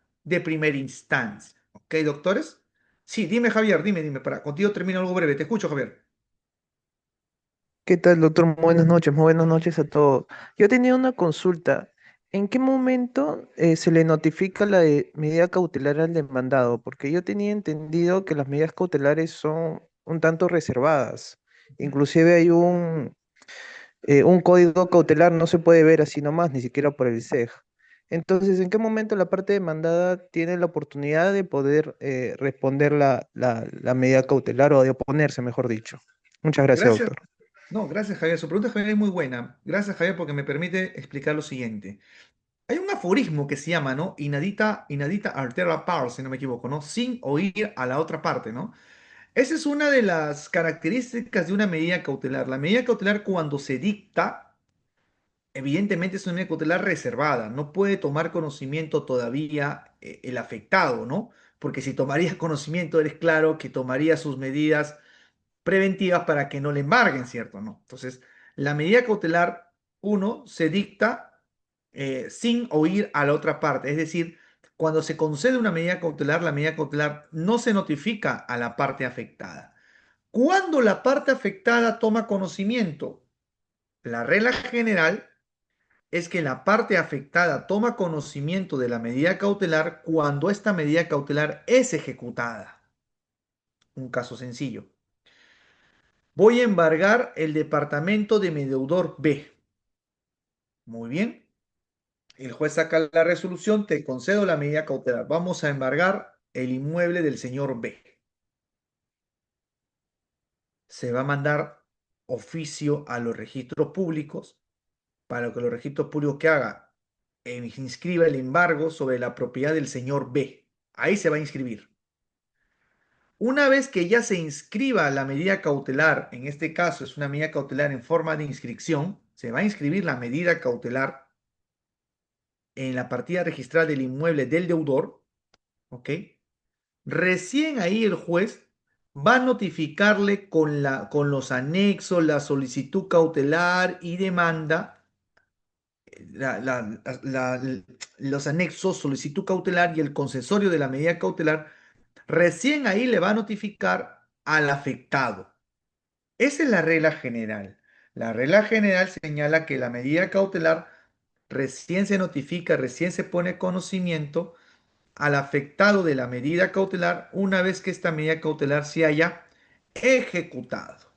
instancia. ¿Ok, doctores? Sí, dime, Javier, dime, para contigo termino algo breve. Te escucho, Javier. ¿Qué tal, doctor? Buenas noches a todos. Yo tenía una consulta. ¿En qué momento se le notifica la medida cautelar al demandado? Porque yo tenía entendido que las medidas cautelares son un tanto reservadas. Inclusive hay un código cautelar, no se puede ver así nomás, ni siquiera por el SEG. Entonces, ¿en qué momento la parte demandada tiene la oportunidad de poder responder la medida cautelar o de oponerse, mejor dicho? Muchas gracias, Gracias. doctor. No, gracias, Javier. Su pregunta, Javier, es muy buena. Gracias, Javier, porque me permite explicar lo siguiente. Hay un aforismo que se llama, ¿no? Inadita altera pars, si no me equivoco, ¿no? Sin oír a la otra parte, ¿no? Esa es una de las características de una medida cautelar. La medida cautelar, cuando se dicta, evidentemente es una medida cautelar reservada. No puede tomar conocimiento todavía el afectado, ¿no? Porque si tomaría conocimiento, eres claro que tomaría sus medidas preventivas para que no le embarguen, ¿cierto? ¿No? Entonces, la medida cautelar, uno, se dicta sin oír a la otra parte. Es decir, cuando se concede una medida cautelar, la medida cautelar no se notifica a la parte afectada. Cuando la parte afectada toma conocimiento, la regla general es que la parte afectada toma conocimiento de la medida cautelar cuando esta medida cautelar es ejecutada. Un caso sencillo. Voy a embargar el departamento de mi deudor B. Muy bien. El juez saca la resolución, te concedo la medida cautelar. Vamos a embargar el inmueble del señor B. Se va a mandar oficio a los registros públicos para que los registros públicos que haga inscriba el embargo sobre la propiedad del señor B. Ahí se va a inscribir. Una vez que ya se inscriba la medida cautelar, en este caso es una medida cautelar en forma de inscripción, se va a inscribir la medida cautelar en la partida registral del inmueble del deudor, ¿ok? Recién ahí el juez va a notificarle con los anexos, la solicitud cautelar y demanda, la- la- la- los anexos, solicitud cautelar y el concesorio de la medida cautelar, recién ahí le va a notificar al afectado. Esa es la regla general. La regla general señala que la medida cautelar recién se notifica, recién se pone conocimiento al afectado de la medida cautelar una vez que esta medida cautelar se haya ejecutado.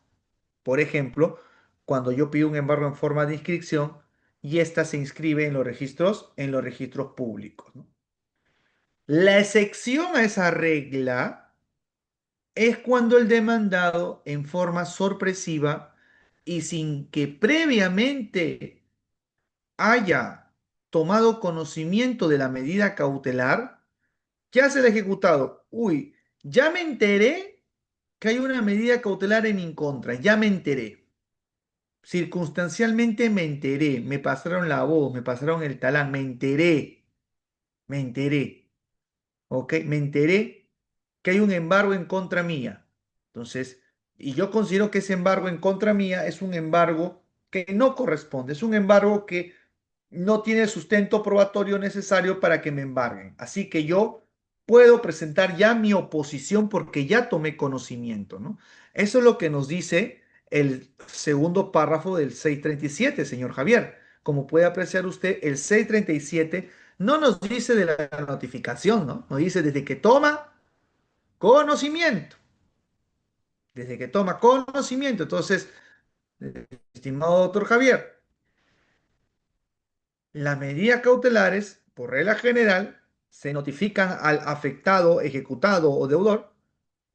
Por ejemplo, cuando yo pido un embargo en forma de inscripción y ésta se inscribe en los registros públicos, ¿no? La excepción a esa regla es cuando el demandado, en forma sorpresiva y sin que previamente haya tomado conocimiento de la medida cautelar, ¿qué hace el ejecutado? Uy, ya me enteré que hay una medida cautelar en mi contra, ya me enteré. Circunstancialmente me enteré, me pasaron la voz, me pasaron el talán, me enteré, ¿ok? Me enteré que hay un embargo en contra mía. Entonces, y yo considero que ese embargo en contra mía es un embargo que no corresponde, es un embargo que no tiene el sustento probatorio necesario para que me embarguen. Así que yo puedo presentar ya mi oposición porque ya tomé conocimiento, ¿no? Eso es lo que nos dice el segundo párrafo del 637, señor Javier. Como puede apreciar usted, el 637 no nos dice de la notificación, ¿no? Nos dice desde que toma conocimiento, desde que toma conocimiento. Entonces, estimado doctor Javier, las medidas cautelares, por regla general, se notifican al afectado, ejecutado o deudor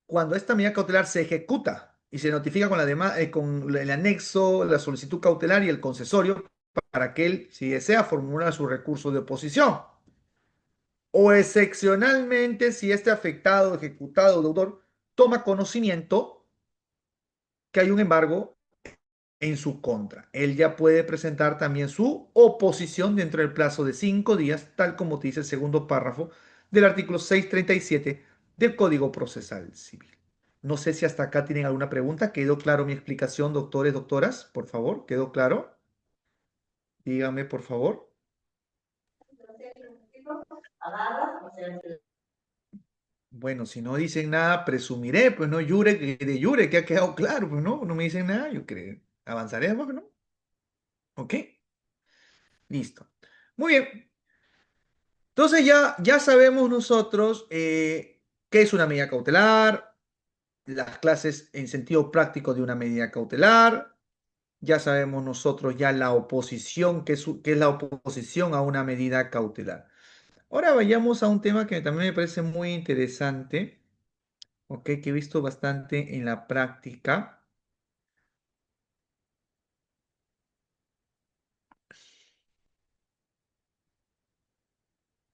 cuando esta medida cautelar se ejecuta y se notifica con el anexo, la solicitud cautelar y el concesorio para que él, si desea, formular su recurso de oposición. O excepcionalmente, si este afectado, ejecutado o deudor toma conocimiento que hay un embargo en su contra. Él ya puede presentar también su oposición dentro del plazo de 5 días, tal como dice el segundo párrafo del artículo 637 del Código Procesal Civil. No sé si hasta acá tienen alguna pregunta. ¿Quedó claro mi explicación, doctores, doctoras? Por favor, ¿quedó claro? Dígame, por favor. Bueno, si no dicen nada, presumiré, pues no, jure, de jure que ha quedado claro, pues no, no me dicen nada, yo creo. Avanzaremos, ¿no? ¿Ok? Listo. Muy bien. Entonces ya sabemos nosotros qué es una medida cautelar, las clases en sentido práctico de una medida cautelar. Ya sabemos nosotros ya la oposición, qué es la oposición a una medida cautelar. Ahora vayamos a un tema que también me parece muy interesante, ¿ok? Que he visto bastante en la práctica.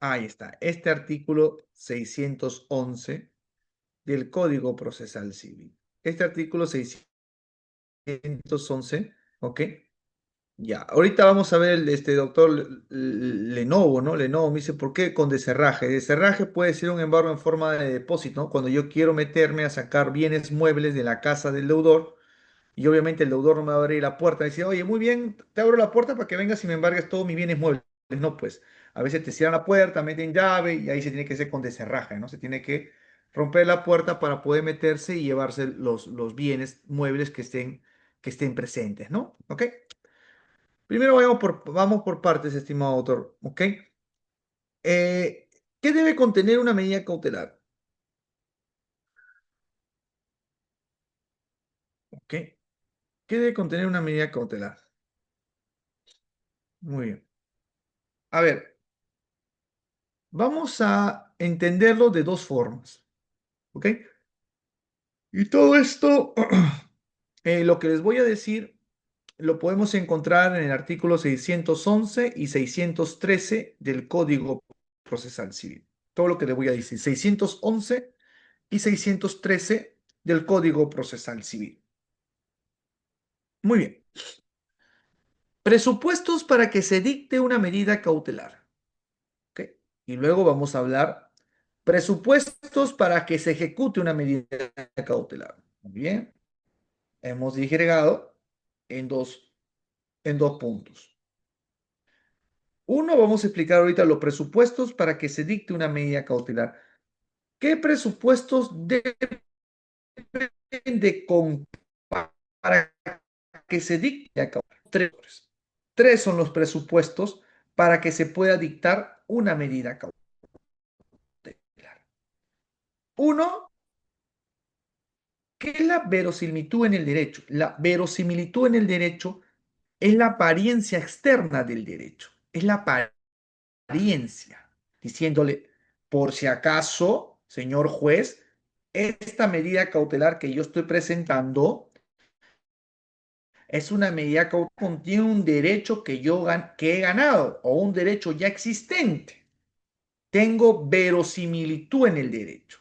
Ahí está, este artículo 611 del Código Procesal Civil. Este artículo 611, ¿ok? Ya, ahorita vamos a ver este doctor Lenovo, ¿no? Lenovo me dice, ¿por qué con deserraje? Deserraje puede ser un embargo en forma de depósito, ¿no? Cuando yo quiero meterme a sacar bienes muebles de la casa del deudor, y obviamente el deudor no me va a abrir la puerta, me dice, oye, muy bien, te abro la puerta para que vengas y me embargues todos mis bienes muebles. No, pues, a veces te cierran la puerta, meten llave, y ahí se tiene que hacer con deserraje, ¿no? Se tiene que romper la puerta para poder meterse y llevarse los bienes muebles que estén presentes, ¿no? ¿Ok? Primero vamos por partes, estimado autor, ¿ok? Eh, ¿Qué debe contener una medida cautelar? ¿Ok? ¿Qué debe contener una medida cautelar? Muy bien. A ver, vamos a entenderlo de dos formas, ¿ok? Y todo esto, lo que les voy a decir, lo podemos encontrar en el artículo 611 y 613 del Código Procesal Civil. Todo lo que les voy a decir, 611 y 613 del Código Procesal Civil. Muy bien. Presupuestos para que se dicte una medida cautelar. ¿Ok? Y luego vamos a hablar presupuestos para que se ejecute una medida cautelar. Muy bien. Hemos digregado en dos puntos. Uno, vamos a explicar ahorita los presupuestos para que se dicte una medida cautelar. ¿Qué presupuestos deben de para que se dicte a tres? Tres son los presupuestos para que se pueda dictar una medida cautelar. Uno, ¿qué es la verosimilitud en el derecho? La verosimilitud en el derecho es la apariencia externa del derecho, es la apariencia, diciéndole, por si acaso, señor juez, esta medida cautelar que yo estoy presentando es una medida que contiene un derecho que he ganado o un derecho ya existente. Tengo verosimilitud en el derecho.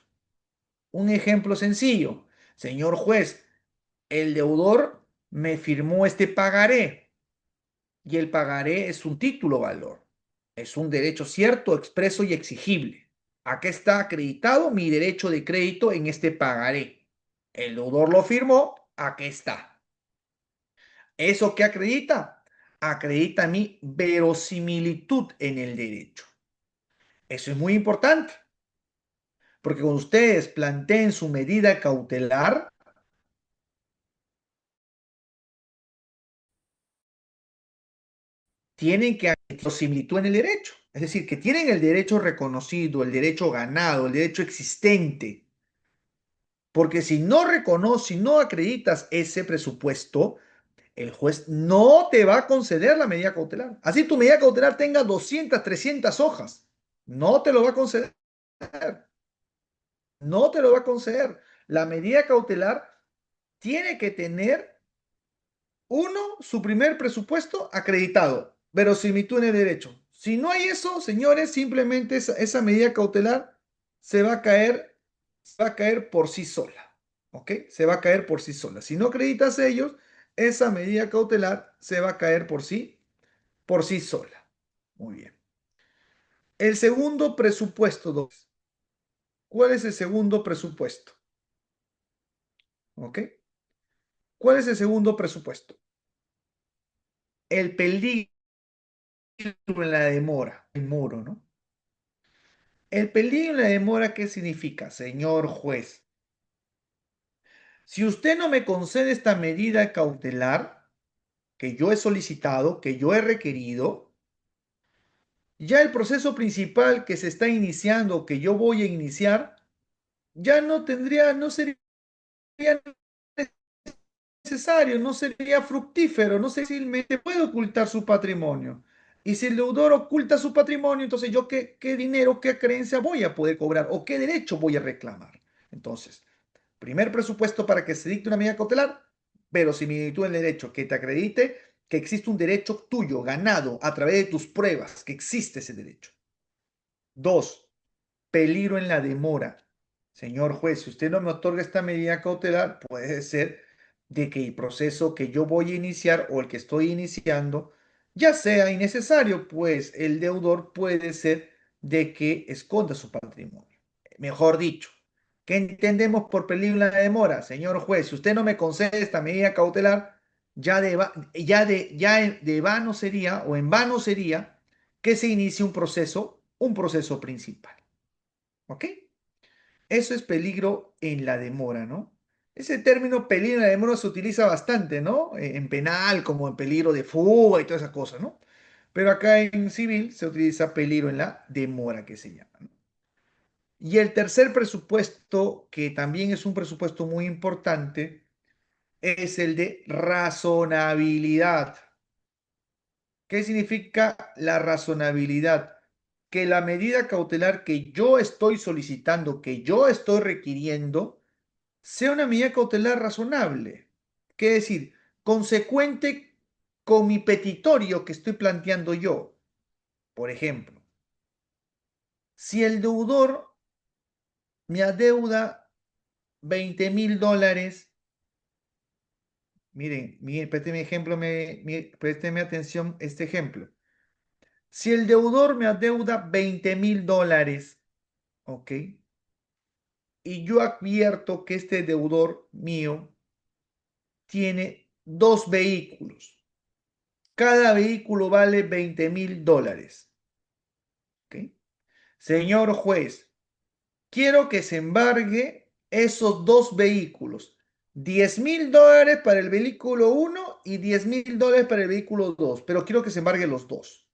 Un ejemplo sencillo. Señor juez, el deudor me firmó este pagaré y el pagaré es un título valor. Es un derecho cierto, expreso y exigible. Aquí está acreditado mi derecho de crédito en este pagaré. El deudor lo firmó, aquí está. ¿Eso qué acredita? Acredita mi verosimilitud en el derecho. Eso es muy importante, porque cuando ustedes planteen su medida cautelar, tienen que acreditar similitud en el derecho. Es decir, que tienen el derecho reconocido, el derecho ganado, el derecho existente. Porque si no reconoces, si no acreditas ese presupuesto, el juez no te va a conceder la medida cautelar. Así tu medida cautelar tenga 200, 300 hojas. No te lo va a conceder. No te lo va a conceder. La medida cautelar tiene que tener, uno, su primer presupuesto acreditado, verosimilitud en el derecho. Si no hay eso, señores, simplemente esa medida cautelar se va a caer por sí sola. ¿Ok? Se va a caer por sí sola. Si no acreditas ellos, esa medida cautelar se va a caer por sí sola. Muy bien. El segundo presupuesto, ¿cuál es el segundo presupuesto? ¿Ok? ¿Cuál es el segundo presupuesto? El peligro en la demora, el muro, ¿no? El peligro en la demora, ¿qué significa, señor juez? Si usted no me concede esta medida cautelar que yo he solicitado, que yo he requerido, ya el proceso principal que se está iniciando, que yo voy a iniciar, ya no sería necesario, no sería fructífero, no sé si fácilmente puede ocultar su patrimonio. Y si el deudor oculta su patrimonio, entonces yo qué dinero, qué creencia voy a poder cobrar o qué derecho voy a reclamar. Entonces, primer presupuesto para que se dicte una medida cautelar, verosimilitud en el derecho, que te acredite que existe un derecho tuyo ganado a través de tus pruebas, que existe ese derecho. Dos, peligro en la demora. Señor juez, si usted no me otorga esta medida cautelar, puede ser de que el proceso que yo voy a iniciar o el que estoy iniciando ya sea innecesario, pues el deudor puede ser de que esconda su patrimonio. Mejor dicho, ¿qué entendemos por peligro en la demora? Señor juez, si usted no me concede esta medida cautelar, ya de vano sería o en vano sería que se inicie un proceso principal. ¿Ok? Eso es peligro en la demora, ¿no? Ese término peligro en la demora se utiliza bastante, ¿no? En penal, como en peligro de fuga y todas esas cosas, ¿no? Pero acá en civil se utiliza peligro en la demora, que se llama, ¿no? Y el tercer presupuesto, que también es un presupuesto muy importante, es el de razonabilidad. ¿Qué significa la razonabilidad? Que la medida cautelar que yo estoy solicitando, que yo estoy requiriendo, sea una medida cautelar razonable. ¿Qué decir? Consecuente con mi petitorio que estoy planteando yo. Por ejemplo, si el deudor me adeuda $20,000, miren, présteme ejemplo, présteme atención este ejemplo. Si el deudor me adeuda $20,000, ¿ok? Y yo advierto que este deudor mío tiene dos vehículos. Cada vehículo vale $20,000. ¿Ok? Señor juez, quiero que se embargue esos dos vehículos. $10,000 para el vehículo 1 y $10,000 para el vehículo 2, pero quiero que se embargue los dos.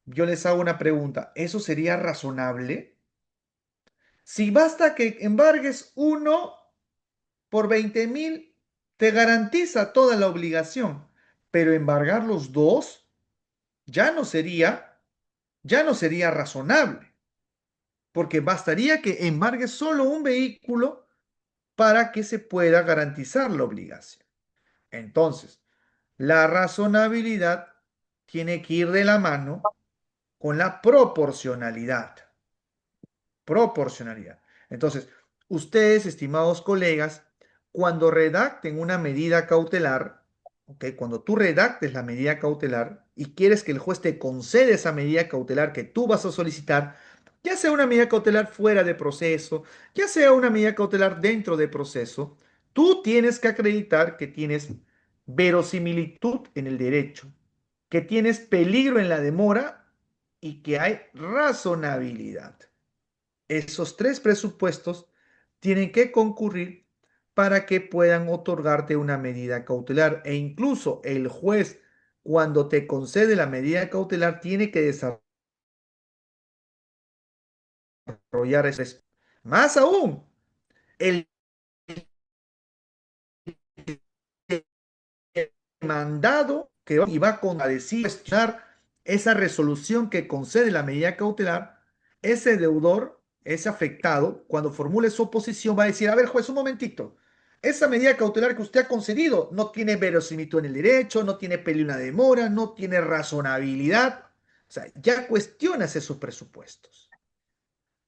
Yo les hago una pregunta, ¿eso sería razonable? Si basta que embargues uno por 20,000, te garantiza toda la obligación, pero embargar los dos ya no sería, ya no sería razonable, porque bastaría que embargue solo un vehículo para que se pueda garantizar la obligación. Entonces, la razonabilidad tiene que ir de la mano con la proporcionalidad. Proporcionalidad. Entonces, ustedes, estimados colegas, cuando redacten una medida cautelar, ¿ok? Cuando tú redactes la medida cautelar y quieres que el juez te conceda esa medida cautelar que tú vas a solicitar, ya sea una medida cautelar fuera de proceso, ya sea una medida cautelar dentro de proceso, tú tienes que acreditar que tienes verosimilitud en el derecho, que tienes peligro en la demora y que hay razonabilidad. Esos tres presupuestos tienen que concurrir para que puedan otorgarte una medida cautelar e incluso el juez, cuando te concede la medida cautelar, tiene que desarrollar ese. Más aún, el mandado que va a contradecir, cuestionar esa resolución que concede la medida cautelar, ese deudor, ese afectado, cuando formule su oposición, va a decir, a ver, juez, un momentito, esa medida cautelar que usted ha concedido no tiene verosimilitud en el derecho, no tiene peligro de demora, no tiene razonabilidad. O sea, ya cuestionas esos presupuestos.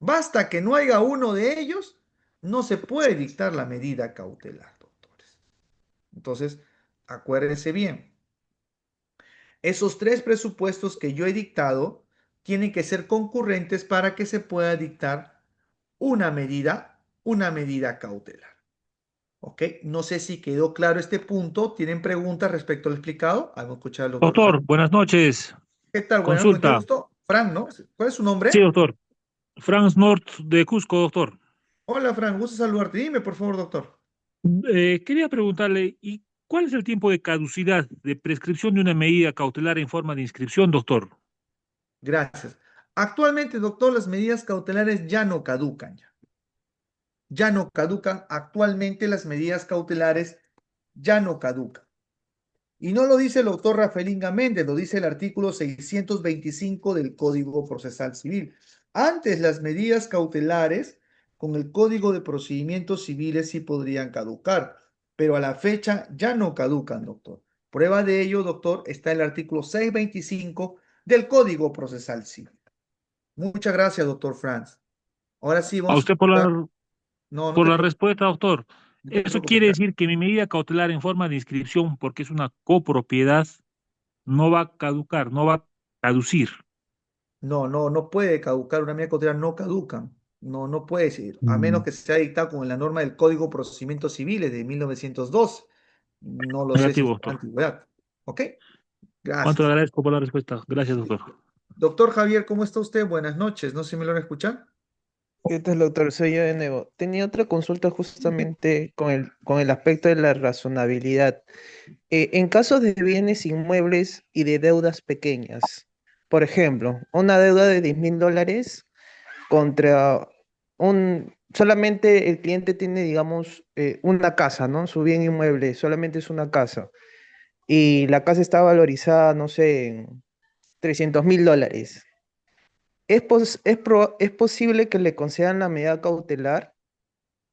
Basta que no haya uno de ellos, no se puede dictar la medida cautelar, doctores. Entonces, acuérdense bien. Esos tres presupuestos que yo he dictado tienen que ser concurrentes para que se pueda dictar una medida cautelar. ¿Ok? No sé si quedó claro este punto. ¿Tienen preguntas respecto al explicado? Vamos a escuchar al doctor Doctor, Fran. buenas noches. ¿Qué tal? Bueno, mucho Consulta. gusto. Fran, ¿no? ¿Cuál es su Sí, nombre? doctor. Franz North de Cusco, doctor. Hola, Fran. Gusto saludarte. Dime, por favor, doctor. Quería preguntarle, ¿y cuál es el tiempo de caducidad de prescripción de una medida cautelar en forma de inscripción, doctor? Gracias. Actualmente, doctor, las medidas cautelares ya no caducan. Ya no caducan. Actualmente las medidas cautelares ya no caducan. Y no lo dice el doctor Rafael Méndez, lo dice el artículo 625 del Código Procesal Civil. Antes las medidas cautelares con el Código de Procedimientos Civiles sí podrían caducar, pero a la fecha ya no caducan, doctor. Prueba de ello, doctor, está el artículo 625 del Código Procesal Civil. Muchas gracias, doctor Franz. Ahora sí, A vamos a usted escuchar. No, no por te la preocupes, respuesta, doctor. no te Eso preocupes. quiere decir que mi medida cautelar en forma de inscripción, porque es una copropiedad, no va a caducar, no va a caducir. No, no, no puede caducar una medida cautelar, no caducan. No, no puede ser, a menos Mm, que sea dictado con la norma del Código de Procedimientos Civiles de 1902. No lo sé si negativo, es doctor. antigüedad. ¿Ok? ¿Cuánto le Gracias. agradezco por la respuesta? Gracias, doctor. Doctor Javier, ¿cómo está usted? Buenas noches. No sé si me lo van a escuchar. ¿Qué tal, doctor? Soy yo de nuevo. Tenía otra consulta justamente con el aspecto de la razonabilidad. En casos de bienes inmuebles y de deudas pequeñas, por ejemplo, una deuda de $10,000 contra solamente el cliente tiene, digamos, una casa, ¿no? Su bien inmueble solamente es una casa y la casa está valorizada, no sé, en $300,000. ¿Es posible que le concedan la medida cautelar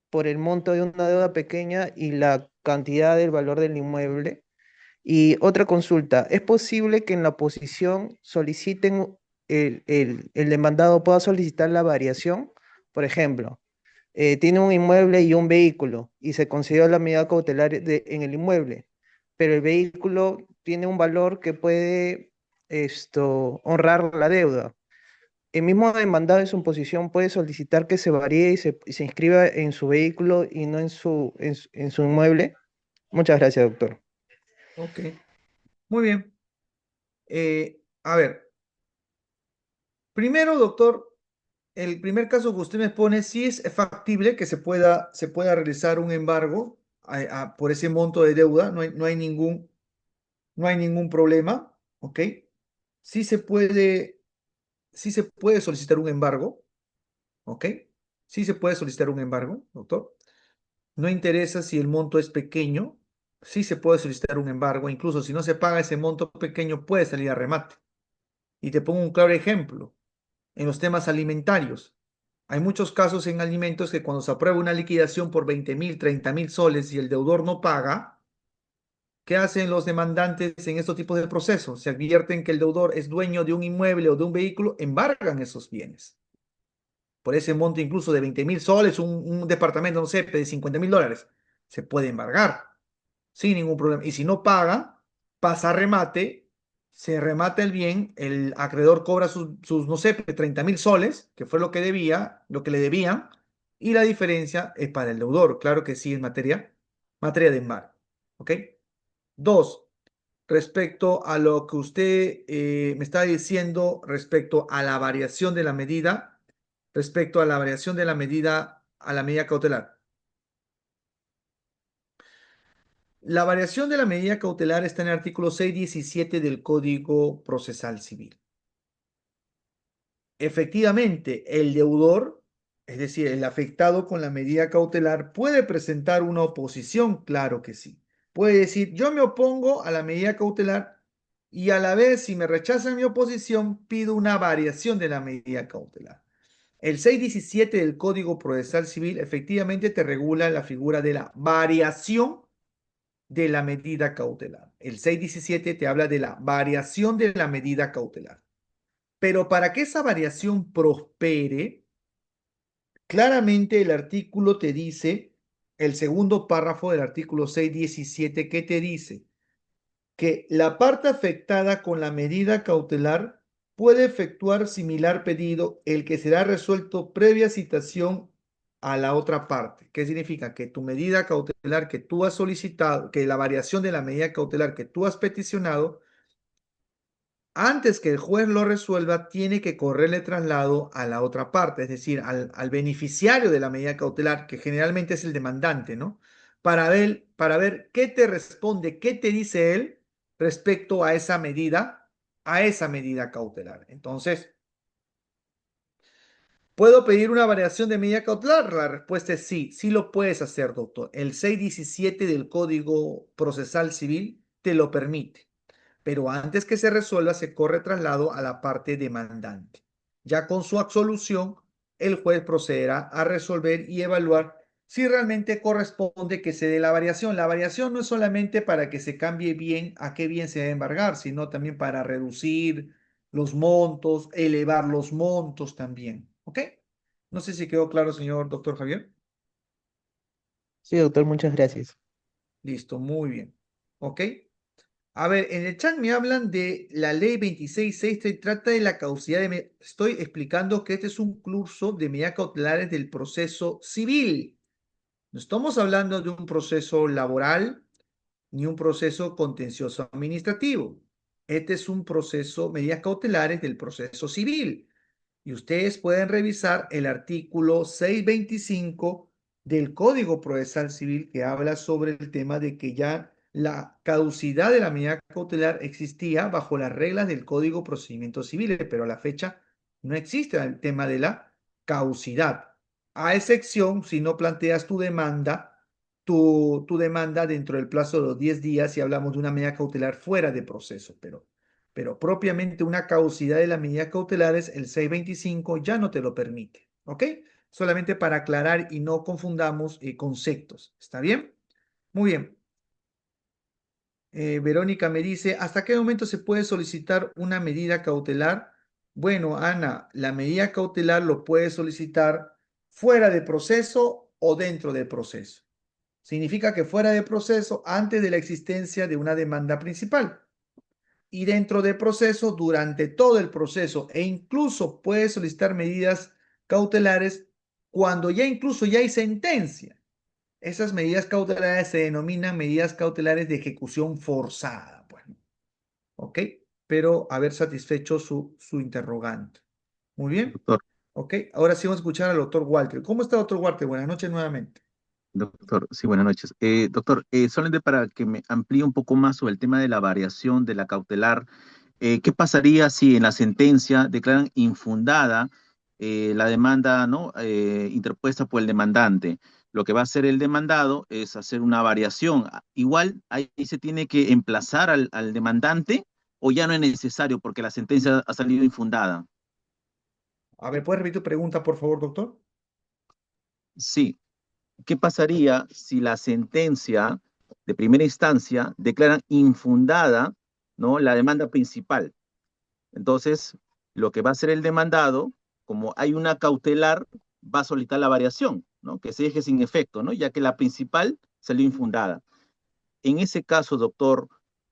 por el monto de una deuda pequeña y la cantidad del valor del inmueble? Y otra consulta, ¿es posible que en la oposición soliciten, el demandado pueda solicitar la variación? Por ejemplo, tiene un inmueble y un vehículo y se concedió la medida cautelar en el inmueble, pero el vehículo tiene un valor que puede honrar la deuda. El mismo demandado en su posición puede solicitar que se varíe y se inscriba en su vehículo y no en su inmueble. Muchas gracias, doctor. Ok, muy bien. A ver, primero, doctor, el primer caso que usted me pone, sí es factible que se pueda realizar un embargo por ese monto de deuda, no hay ningún problema, ¿ok? Sí se puede, sí se puede solicitar un embargo, ¿ok? Sí se puede solicitar un embargo, doctor. No interesa si el monto es pequeño, sí se puede solicitar un embargo, incluso si no se paga ese monto pequeño puede salir a remate. Y te pongo un claro ejemplo, en los temas alimentarios. Hay muchos casos en alimentos que cuando se aprueba una liquidación por 20.000, 30.000 soles y el deudor no paga, ¿qué hacen los demandantes en estos tipos de procesos? Se advierten que el deudor es dueño de un inmueble o de un vehículo, embargan esos bienes. Por ese monto incluso de 20.000 soles, un departamento, no sé, de 50.000 dólares, se puede embargar sin ningún problema. Y si no paga, pasa a remate, se remata el bien, el acreedor cobra sus no sé, 30.000 soles, que fue lo que debía, lo que le debían, y la diferencia es para el deudor. Claro que sí, es materia de embargo. ¿Ok? Dos, respecto a lo que usted me está diciendo respecto a la variación de la medida, respecto a la variación de la medida a la medida cautelar. La variación de la medida cautelar está en el artículo 617 del Código Procesal Civil. Efectivamente, el deudor, es decir, el afectado con la medida cautelar, puede presentar una oposición, claro que sí. Puede decir, yo me opongo a la medida cautelar y a la vez, si me rechazan mi oposición, pido una variación de la medida cautelar. El 617 del Código Procesal Civil efectivamente te regula la figura de la variación de la medida cautelar. El 617 te habla de la variación de la medida cautelar. Pero para que esa variación prospere, claramente el artículo te dice, el segundo párrafo del artículo 617, que te dice que la parte afectada con la medida cautelar puede efectuar similar pedido, el que será resuelto previa citación a la otra parte. ¿Qué significa? Que tu medida cautelar que tú has solicitado, que la variación de la medida cautelar que tú has peticionado, antes que el juez lo resuelva, tiene que correrle traslado a la otra parte, es decir, al beneficiario de la medida cautelar, que generalmente es el demandante, ¿no? Para ver qué te responde, qué te dice él respecto a esa medida a esa medida cautelar. Entonces, ¿puedo pedir una variación de medida cautelar? La respuesta es sí, sí lo puedes hacer, doctor. El 617 del Código Procesal Civil te lo permite, pero antes que se resuelva se corre traslado a la parte demandante. Ya con su absolución, el juez procederá a resolver y evaluar si realmente corresponde que se dé la variación. La variación no es solamente para que se cambie bien a qué bien se debe embargar, sino también para reducir los montos, elevar los montos también. ¿Ok? No sé si quedó claro, señor doctor Javier. Sí, doctor, muchas gracias. Listo, muy bien. ¿Ok? A ver, en el chat me hablan de la ley 26.6 que trata de la caducidad Estoy explicando que este es un curso de medidas cautelares del proceso civil. No estamos hablando de un proceso laboral ni un proceso contencioso administrativo. Este es un proceso, medidas cautelares del proceso civil. Y ustedes pueden revisar el artículo 625 del Código Procesal Civil que habla sobre el tema de que ya la caducidad de la medida cautelar existía bajo las reglas del Código de Procedimientos Civiles, pero a la fecha no existe el tema de la caducidad, a excepción si no planteas tu demanda dentro del plazo de los 10 días y hablamos de una medida cautelar fuera de proceso, pero propiamente una caducidad de las medidas cautelares, el 625 ya no te lo permite, ¿ok? Solamente para aclarar y no confundamos conceptos, ¿está bien? Muy bien. Verónica me dice, ¿hasta qué momento se puede solicitar una medida cautelar? Bueno, Ana, la medida cautelar lo puedes solicitar fuera de proceso o dentro del proceso. Significa que fuera de proceso antes de la existencia de una demanda principal y dentro del proceso durante todo el proceso e incluso puede solicitar medidas cautelares cuando ya incluso ya hay sentencia. Esas medidas cautelares se denominan medidas cautelares de ejecución forzada. Bueno, ¿ok? Pero haber satisfecho su interrogante. Muy bien. Doctor, ¿Ok? Ahora sí vamos a escuchar al doctor Walter. ¿Cómo está, doctor Walter? Buenas noches nuevamente. doctor, sí, buenas noches. Doctor, solamente para que me amplíe un poco más sobre el tema de la variación de la cautelar, ¿qué pasaría si en la sentencia declaran infundada la demanda, ¿no? Interpuesta por el demandante? Lo que va a hacer el demandado es hacer una variación. Igual ahí se tiene que emplazar al demandante o ya no es necesario porque la sentencia ha salido infundada. A ver, ¿puedes repetir tu pregunta, por favor, doctor? Sí. ¿Qué pasaría si la sentencia de primera instancia declara infundada, ¿no? La demanda principal? Entonces, lo que va a hacer el demandado, como hay una cautelar, va a solicitar la variación, ¿no? Que se deje sin efecto, ¿no? Ya que la principal salió infundada. En ese caso, doctor,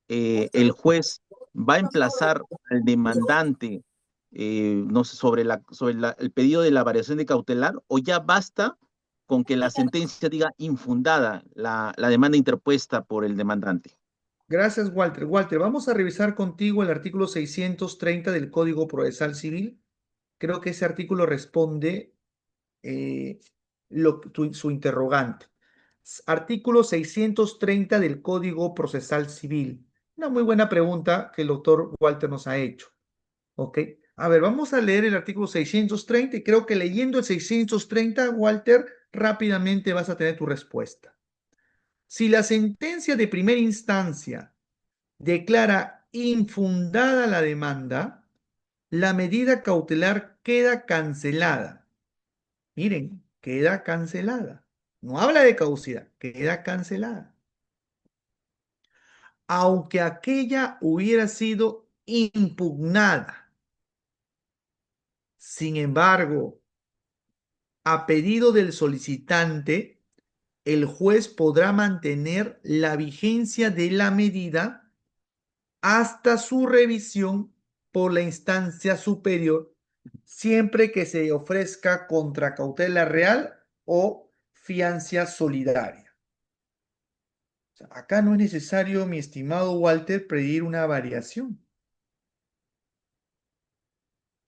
el juez va a emplazar al demandante, no sé, el pedido de la variación de cautelar, o ya basta con que la sentencia diga infundada la demanda interpuesta por el demandante. Gracias, Walter. Walter, vamos a revisar contigo el artículo 630 del Código Procesal Civil. Creo que ese artículo responde eh, su interrogante. Artículo 630 del Código Procesal Civil. Una muy buena pregunta que el doctor Walter nos ha hecho. ¿Ok? A ver, vamos a leer el artículo 630 y creo que leyendo el 630, Walter, rápidamente vas a tener tu respuesta. Si la sentencia de primera instancia declara infundada la demanda, la medida cautelar queda cancelada. Miren, queda cancelada. No habla de caducidad, queda cancelada. Aunque aquella hubiera sido impugnada. Sin embargo, a pedido del solicitante, el juez podrá mantener la vigencia de la medida hasta su revisión por la instancia superior, siempre que se ofrezca contra cautela real o fianza solidaria. O sea, acá no es necesario, mi estimado Walter, pedir una variación.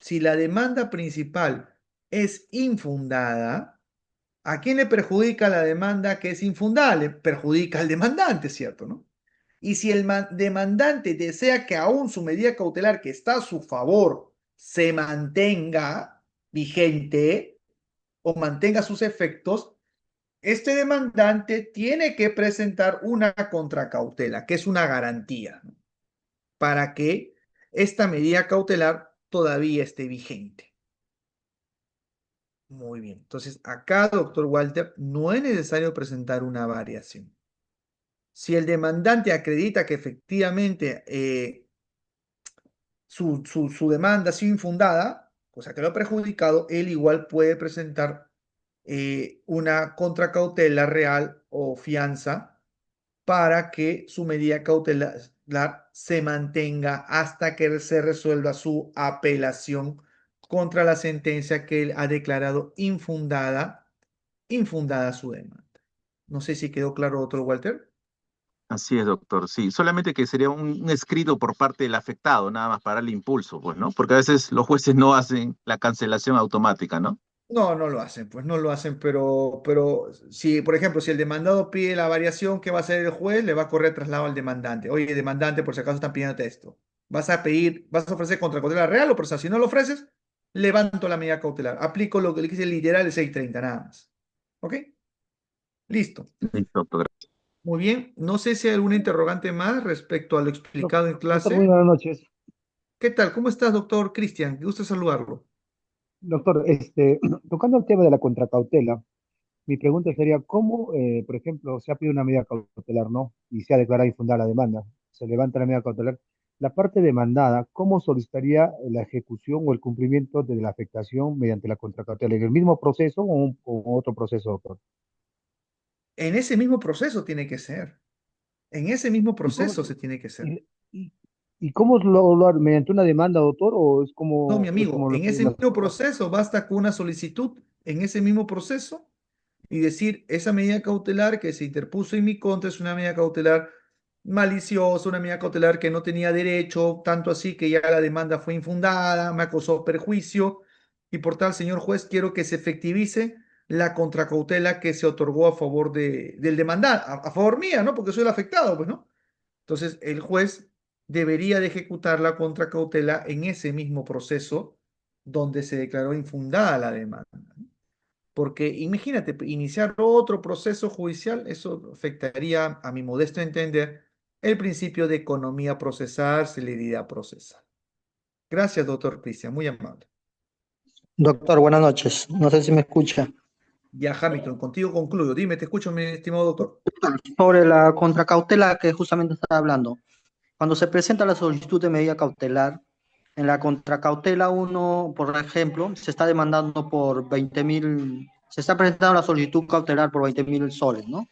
Si la demanda principal es infundada, ¿a quién le perjudica la demanda que es infundada? Le perjudica al demandante, ¿cierto? ¿No? Y si el demandante desea que aún su medida cautelar que está a su favor se mantenga vigente o mantenga sus efectos, este demandante tiene que presentar una contracautela, que es una garantía, ¿no?, para que esta medida cautelar todavía esté vigente. Muy bien. Entonces, acá, doctor Walter, no es necesario presentar una variación. Si el demandante acredita que efectivamente su demanda ha sido infundada, cosa que lo ha perjudicado, él igual puede presentar una contracautela real o fianza para que su medida cautelar se mantenga hasta que se resuelva su apelación contra la sentencia que él ha declarado infundada su demanda. No sé si quedó claro, doctor Walter. Así es, doctor. Sí, solamente que sería un escrito por parte del afectado, nada más para el impulso, pues, ¿no? Porque a veces los jueces no hacen la cancelación automática, ¿no? No, no lo hacen, pues no lo hacen, pero si, por ejemplo, si el demandado pide la variación, ¿qué va a hacer el juez? Le va a correr traslado al demandante. Oye, demandante, por si acaso están pidiendo esto. Vas a ofrecer contracautela real o procesal. Si no lo ofreces, levanto la medida cautelar. Aplico lo que le dice literal el 630, nada más. ¿Ok? Listo. Listo, doctor. Muy bien. No sé si hay alguna interrogante más respecto a lo explicado en Doctor, clase. buenas noches. ¿Qué tal? ¿Cómo estás, doctor Cristian? Qué gusto saludarlo. Doctor, tocando el tema de la contracautela, mi pregunta sería, ¿cómo, por ejemplo, se ha pedido una medida cautelar, ¿no? Y se ha declarado infundada la demanda, se levanta la medida cautelar, la parte demandada, ¿cómo solicitaría la ejecución o el cumplimiento de la afectación mediante la contracautela? ¿En el mismo proceso o otro proceso, doctor? En ese mismo proceso tiene que ser. En ese mismo ¿Y cómo, proceso se tiene que ser. y, y cómo mediante una demanda, doctor, o No, mi es amigo, como lo en piden ese las mismo otras? proceso basta con una solicitud, en ese mismo proceso, y decir, esa medida cautelar que se interpuso en mi contra es una medida cautelar maliciosa, una medida cautelar que no tenía derecho, tanto así que ya la demanda fue infundada, me causó perjuicio, y por tal, señor juez, quiero que se efectivice la contracautela que se otorgó a favor del demandante, a favor mía, ¿no? Porque soy el afectado, pues, ¿no? Entonces, el juez debería de ejecutar la contracautela en ese mismo proceso donde se declaró infundada la demanda, ¿no? Porque imagínate, iniciar otro proceso judicial, eso afectaría, a mi modesto entender, el principio de economía procesal, celeridad procesal. Gracias, doctor Cristian, muy amable. Doctor, buenas noches. No sé si me escucha. Ya, Hamilton, contigo concluyo. Dime, te escucho, mi estimado doctor. Sobre la contracautela que justamente estaba hablando. Cuando se presenta la solicitud de medida cautelar, en la contracautela uno, por ejemplo, se está demandando por 20.000, se está presentando la solicitud cautelar por 20.000 soles, ¿no?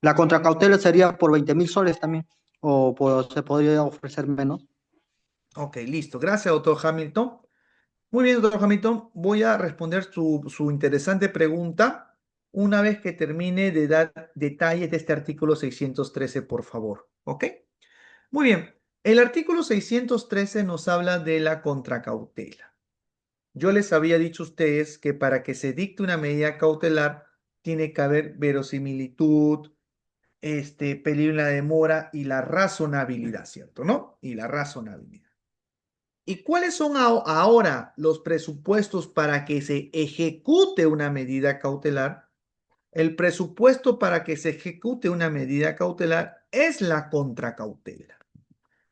La contracautela sería por 20.000 soles también, se podría ofrecer menos. Ok, listo. Gracias, doctor Hamilton. Muy bien, doctor Hamilton. Voy a responder su interesante pregunta una vez que termine de dar detalles de este artículo 613, por favor. ¿Ok? Muy bien. El artículo 613 nos habla de la contracautela. Yo les había dicho a ustedes que para que se dicte una medida cautelar tiene que haber verosimilitud, peligro en la demora y la razonabilidad, ¿cierto? ¿No? Y la razonabilidad. ¿Y cuáles son ahora los presupuestos para que se ejecute una medida cautelar? El presupuesto para que se ejecute una medida cautelar es la contracautela.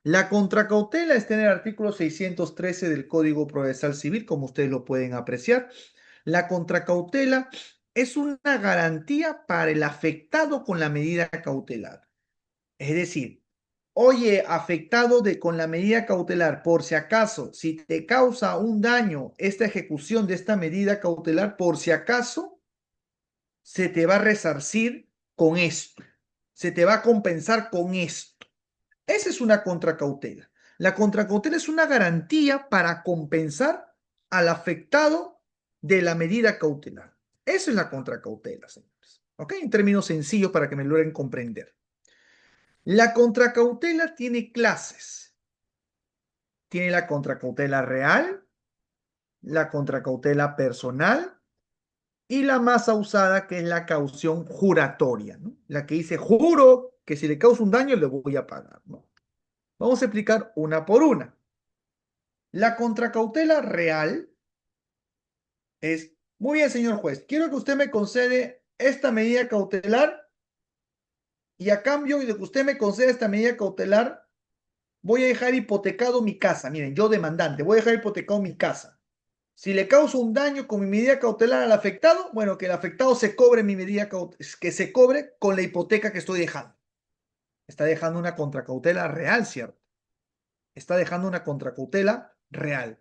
La contracautela está en el artículo 613 del Código Procesal Civil, como ustedes lo pueden apreciar. La contracautela es una garantía para el afectado con la medida cautelar. Es decir, oye, afectado con la medida cautelar, por si acaso, si te causa un daño esta ejecución de esta medida cautelar, por si acaso, se te va a resarcir con esto, se te va a compensar con esto. Esa es una contracautela. La contracautela es una garantía para compensar al afectado de la medida cautelar. Eso es la contracautela, señores. ¿Ok? En términos sencillos para que me logren comprender. La contracautela tiene clases. Tiene la contracautela real, la contracautela personal y la más usada que es la caución juratoria, ¿no? La que dice, juro que si le causo un daño le voy a pagar, ¿no? Vamos a explicar una por una. La contracautela real es, muy bien, señor juez, quiero que usted me concede esta medida cautelar y a cambio de que usted me conceda esta medida cautelar, voy a dejar hipotecado mi casa. Miren, yo demandante, voy a dejar hipotecado mi casa. Si le causo un daño con mi medida cautelar al afectado, bueno, que el afectado se cobre mi medida que se cobre con la hipoteca que estoy dejando. Está dejando una contracautela real, ¿cierto? Está dejando una contracautela real.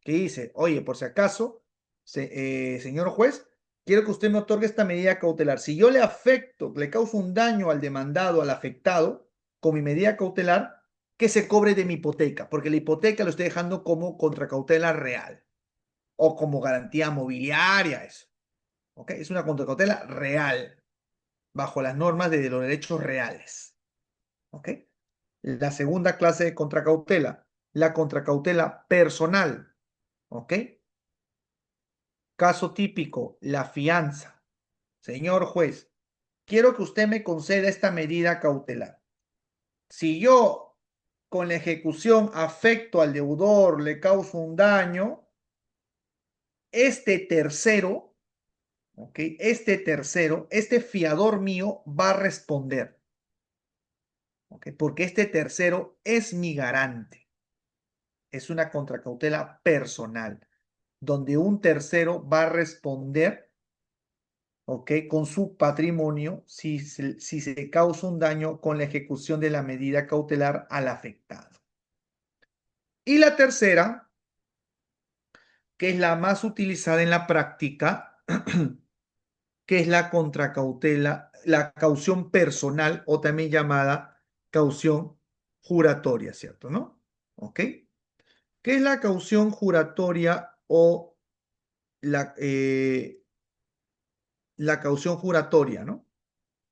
Que dice, oye, por si acaso, señor juez, quiero que usted me otorgue esta medida cautelar. Si yo le afecto, le causo un daño al demandado, al afectado, con mi medida cautelar, que se cobre de mi hipoteca, porque la hipoteca lo estoy dejando como contracautela real o como garantía mobiliaria, eso. ¿Ok? Es una contracautela real, bajo las normas de los derechos reales. ¿Ok? La segunda clase de contracautela, la contracautela personal. ¿Ok? Caso típico, la fianza. Señor juez, quiero que usted me conceda esta medida cautelar. Si yo con la ejecución afecto al deudor, le causo un daño, este tercero, ¿ok? Este tercero, este fiador mío va a responder, ¿ok? Porque este tercero es mi garante. Es una contracautela personal, donde un tercero va a responder, ¿ok? Con su patrimonio si se causa un daño con la ejecución de la medida cautelar al afectado. Y la tercera, que es la más utilizada en la práctica, que es la contracautela, la caución personal o también llamada caución juratoria, ¿cierto? ¿No? ¿Ok? ¿Qué es la caución juratoria o la caución juratoria, ¿no?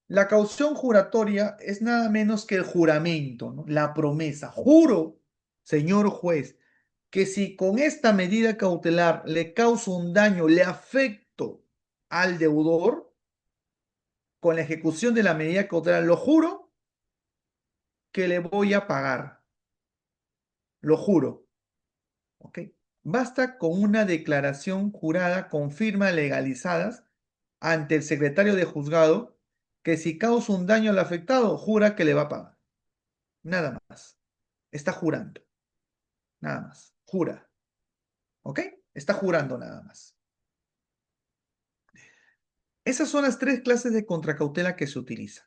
La caución juratoria es nada menos que el juramento, ¿no? La promesa. Juro, señor juez, que si con esta medida cautelar le causo un daño, le afecto al deudor, con la ejecución de la medida cautelar, lo juro que le voy a pagar. Lo juro. ¿Ok? Basta con una declaración jurada con firmas legalizadas ante el secretario de juzgado que si causa un daño al afectado, jura que le va a pagar. Nada más. Está jurando. Nada más. Jura. ¿Ok? Está jurando nada más. Esas son las tres clases de contracautela que se utilizan.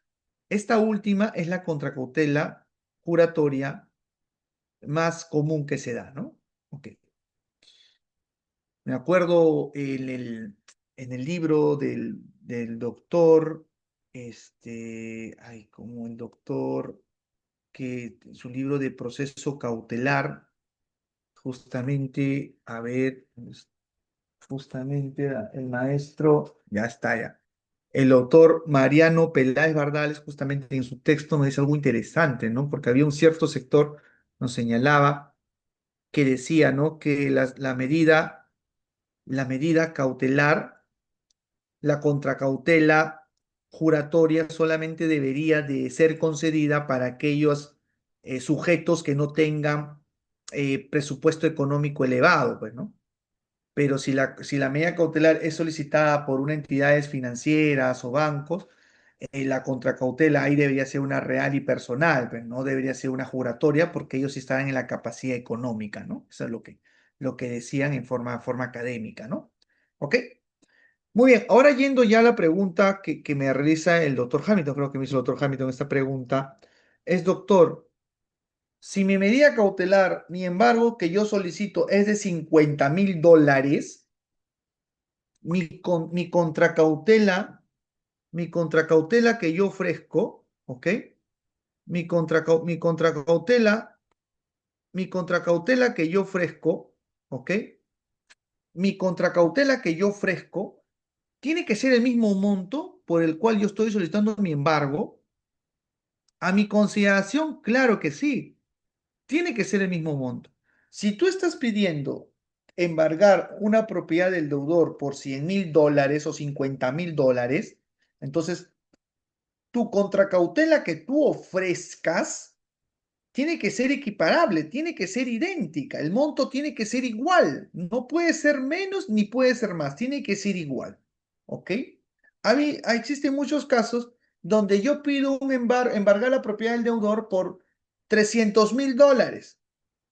Esta última es la contracautela juratoria más común que se da, ¿no? Ok. Me acuerdo en el libro del doctor, como el doctor, que su libro de proceso cautelar, justamente, a ver, justamente el maestro, ya está ya. El autor Mariano Peláez Bardales, justamente en su texto, nos dice algo interesante, ¿no? Porque había un cierto sector, nos señalaba, que decía, ¿no? Que la medida cautelar, la contracautela juratoria solamente debería de ser concedida para aquellos sujetos que no tengan presupuesto económico elevado, pues, ¿no? Pero si la medida cautelar es solicitada por una entidades financieras o bancos, la contracautela ahí debería ser una real y personal, pues, no debería ser una juratoria porque ellos sí estaban en la capacidad económica, ¿no? Eso es lo que decían en forma académica, ¿no? ¿Ok? Muy bien, ahora yendo ya a la pregunta que me realiza el doctor Hamilton, creo que me hizo el doctor Hamilton esta pregunta, es doctor, si mi medida cautelar, mi embargo que yo solicito es de $50,000, mi contracautela que yo ofrezco, ¿ok? Mi contracautela que yo ofrezco, ¿ok? Mi contracautela que yo ofrezco tiene que ser el mismo monto por el cual yo estoy solicitando mi embargo. A mi consideración, claro que sí, tiene que ser el mismo monto. Si tú estás pidiendo embargar una propiedad del deudor por $100,000 o $50,000, entonces tu contracautela que tú ofrezcas tiene que ser equiparable, tiene que ser idéntica, el monto tiene que ser igual, no puede ser menos ni puede ser más, tiene que ser igual, ¿ok? Existen muchos casos donde yo pido embargar la propiedad del deudor por $300,000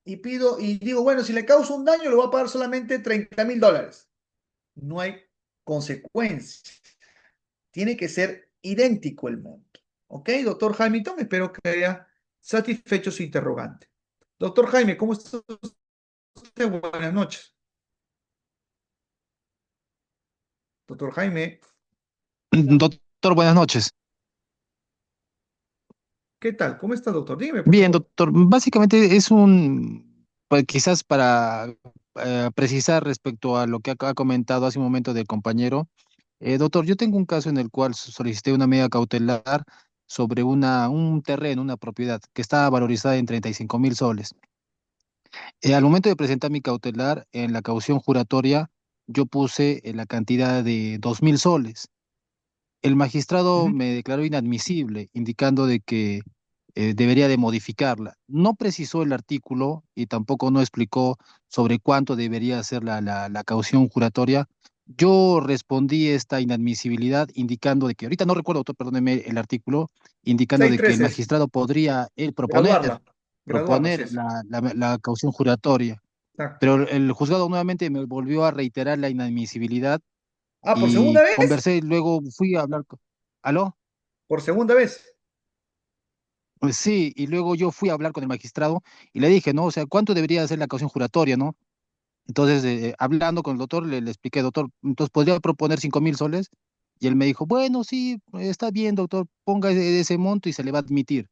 y digo, bueno, si le causo un daño, le voy a pagar solamente $30,000. No hay consecuencia. Tiene que ser idéntico el monto. ¿Ok, doctor Hamilton? Espero que haya satisfecho su interrogante. Doctor Jaime, ¿cómo está usted? Buenas noches. Doctor Jaime, Doctor, buenas noches. ¿qué tal? ¿Cómo está, doctor? Dime, por Bien, favor. doctor, básicamente es pues quizás para precisar respecto a lo que ha comentado hace un momento del compañero. Doctor, yo tengo un caso en el cual solicité una medida cautelar sobre un terreno, una propiedad que estaba valorizada en 35.000 soles. Al momento de presentar mi cautelar, en la caución juratoria, yo puse la cantidad de 2.000 soles. El magistrado Ujú. me declaró inadmisible, indicando de que debería de modificarla. No precisó el artículo y tampoco no explicó sobre cuánto debería ser la caución juratoria. Yo respondí esta inadmisibilidad indicando de que, ahorita no recuerdo, doctor, perdóneme el artículo, indicando de que el 613 es. magistrado podría él Graduarla. Graduarla, sí proponer es. la caución juratoria. Exacto. Pero el juzgado nuevamente me volvió a reiterar la inadmisibilidad Ah, ¿por y segunda vez? conversé, luego fui a hablar con... ¿Aló? ¿Por segunda vez? Pues sí, y luego yo fui a hablar con el magistrado y le dije, ¿no? O sea, ¿cuánto debería ser la caución juratoria, no? Entonces, hablando con el doctor, le expliqué, doctor, entonces podría proponer 5.000 soles. Y él me dijo, bueno, sí, está bien, doctor, ponga ese monto y se le va a admitir.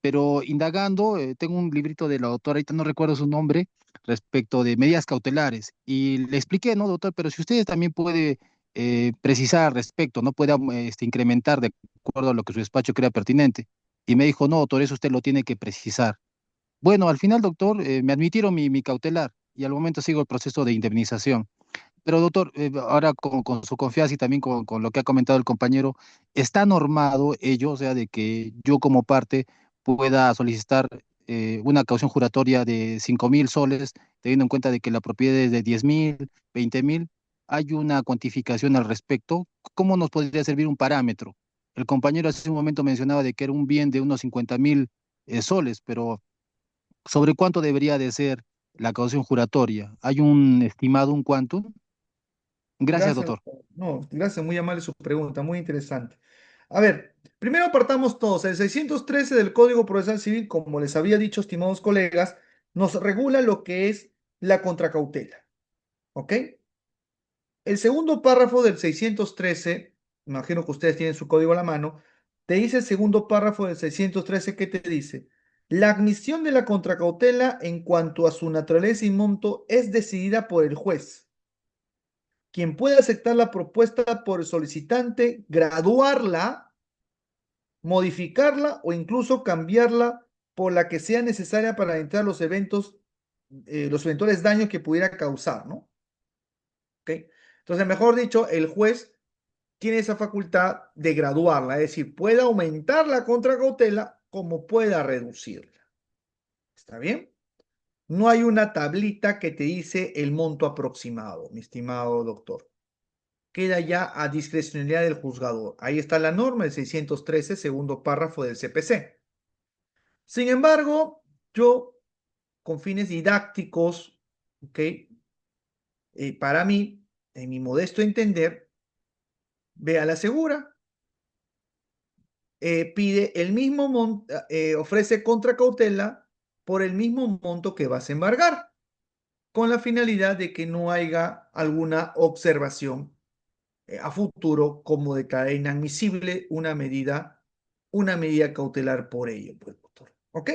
Pero indagando, tengo un librito de la doctora, ahorita no recuerdo su nombre, respecto de medidas cautelares. Y le expliqué, ¿no, doctor? Pero si ustedes también puede precisar al respecto, no puede incrementar de acuerdo a lo que su despacho crea pertinente. Y me dijo, no, doctor, eso usted lo tiene que precisar. Bueno, al final, doctor, me admitieron mi cautelar y al momento sigo el proceso de indemnización. Pero, doctor, ahora con su confianza y también con lo que ha comentado el compañero, ¿está normado ello, o sea, de que yo como parte pueda solicitar una caución juratoria de 5.000 soles, teniendo en cuenta de que la propiedad es de 10.000, 20.000? ¿Hay una cuantificación al respecto? ¿Cómo nos podría servir un parámetro? El compañero hace un momento mencionaba de que era un bien de unos 50.000 soles, pero ¿sobre cuánto debería de ser la caución juratoria? ¿Hay un estimado, un cuánto? Gracias, Gracias, doctor. doctor. No, gracias, muy amable su pregunta, muy interesante. A ver, primero apartamos todos. El 613 del Código Procesal Civil, como les había dicho, estimados colegas, nos regula lo que es la contracautela. ¿Ok? El segundo párrafo del 613, imagino que ustedes tienen su código a la mano, te dice el segundo párrafo del 613 que te dice, la admisión de la contracautela en cuanto a su naturaleza y monto es decidida por el juez, quien puede aceptar la propuesta por el solicitante, graduarla, modificarla o incluso cambiarla por la que sea necesaria para evitar los eventuales daños que pudiera causar, ¿no? ¿Ok? Entonces, mejor dicho, el juez tiene esa facultad de graduarla, es decir, puede aumentar la contracautela como pueda reducirla. ¿Está bien? No hay una tablita que te dice el monto aproximado, mi estimado doctor. Queda ya a discrecionalidad del juzgador. Ahí está la norma, el 613, segundo párrafo del CPC. Sin embargo, yo, con fines didácticos, ¿ok? Para mí, en mi modesto entender, vea la segura, pide el mismo monto, ofrece contracautela por el mismo monto que vas a embargar, con la finalidad de que no haya alguna observación a futuro como declarar inadmisible una medida cautelar por ello, pues, doctor. ¿Ok?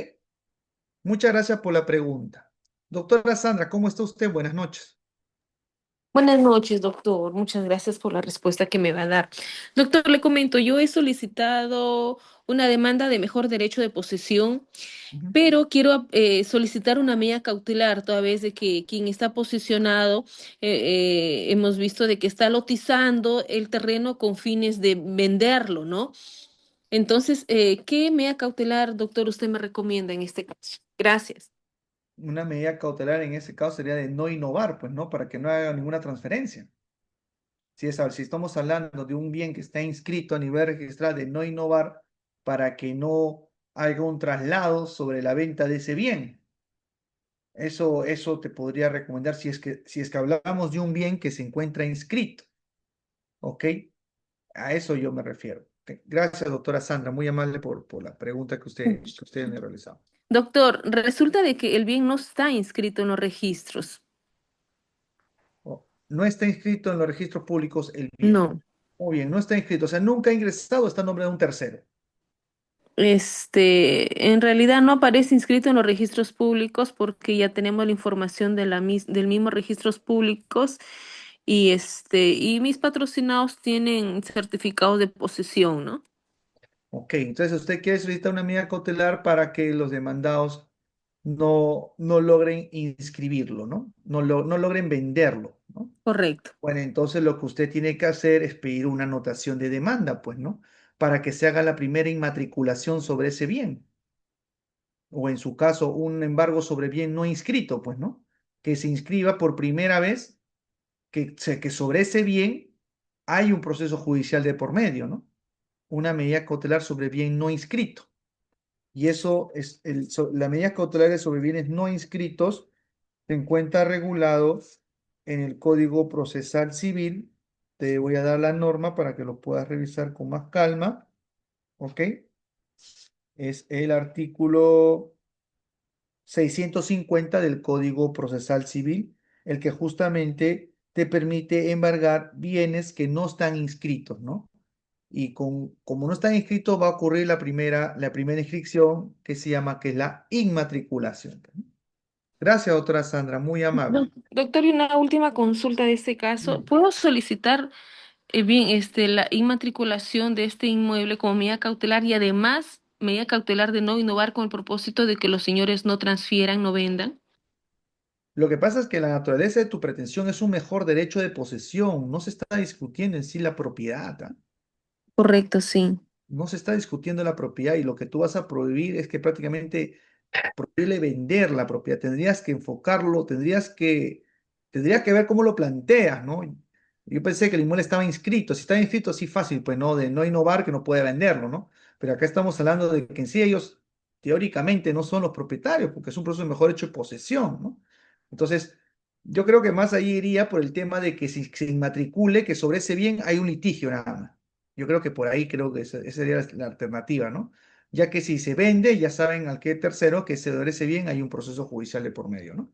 Muchas gracias por la pregunta. Doctora Sandra, ¿cómo está usted? Buenas noches. Buenas noches, doctor. Muchas gracias por la respuesta que me va a dar. Doctor, le comento, yo he solicitado una demanda de mejor derecho de posesión, Ujú. pero quiero solicitar una medida cautelar, toda vez de que quien está posicionado, hemos visto de que está lotizando el terreno con fines de venderlo, ¿no? Entonces, ¿qué medida cautelar, doctor, usted me recomienda en este caso? Gracias. Una medida cautelar en ese caso sería de no innovar, pues, ¿no? Para que no haga ninguna transferencia. Si estamos hablando de un bien que está inscrito a nivel registral, de no innovar para que no haga un traslado sobre la venta de ese bien. Eso te podría recomendar si es que hablamos de un bien que se encuentra inscrito. ¿Ok? A eso yo me refiero. Ok. Gracias, doctora Sandra. Muy amable por la pregunta que usted me realizado. Doctor, resulta de que el bien no está inscrito en los registros. No está inscrito en los registros públicos el bien. No. Muy bien, no está inscrito. O sea, nunca ha ingresado, está a nombre de un tercero. En realidad no aparece inscrito en los registros públicos porque ya tenemos la información de del mismo registros públicos y mis patrocinados tienen certificados de posesión, ¿no? Ok, entonces usted quiere solicitar una medida cautelar para que los demandados no logren inscribirlo, ¿no? No logren venderlo, ¿no? Correcto. Bueno, entonces lo que usted tiene que hacer es pedir una anotación de demanda, pues, ¿no? Para que se haga la primera inmatriculación sobre ese bien. O en su caso, un embargo sobre bien no inscrito, pues, ¿no? Que se inscriba por primera vez, que sobre ese bien hay un proceso judicial de por medio, ¿no? Una medida cautelar sobre bien no inscrito. Y eso es, la medida cautelar sobre bienes no inscritos se encuentra regulado en el Código Procesal Civil. Te voy a dar la norma para que lo puedas revisar con más calma. ¿Ok? Es el artículo 650 del Código Procesal Civil, el que justamente te permite embargar bienes que no están inscritos, ¿no? Y como no están inscritos, va a ocurrir la primera inscripción que se llama, que es la inmatriculación. Gracias, doctora Sandra, muy amable. Doctor, y una última consulta de este caso. ¿Puedo solicitar la inmatriculación de este inmueble como medida cautelar y además medida cautelar de no innovar con el propósito de que los señores no transfieran, no vendan? Lo que pasa es que la naturaleza de tu pretensión es un mejor derecho de posesión, no se está discutiendo en sí la propiedad, ¿ah? Correcto, sí. No se está discutiendo la propiedad y lo que tú vas a prohibir es que prácticamente prohibirle vender la propiedad. Tendrías que enfocarlo, tendría que ver cómo lo planteas, ¿no? Yo pensé que el inmueble estaba inscrito. Si está inscrito, sí fácil, pues no, de no innovar que no puede venderlo, ¿no? Pero acá estamos hablando de que en sí ellos teóricamente no son los propietarios, porque es un proceso de mejor hecho de posesión, ¿no? Entonces, yo creo que más ahí iría por el tema de que si se inmatricule, que sobre ese bien hay un litigio nada más. Yo creo que por ahí creo que esa sería la alternativa, ¿no? Ya que si se vende, ya saben al qué tercero que se merece bien, hay un proceso judicial de por medio, ¿no?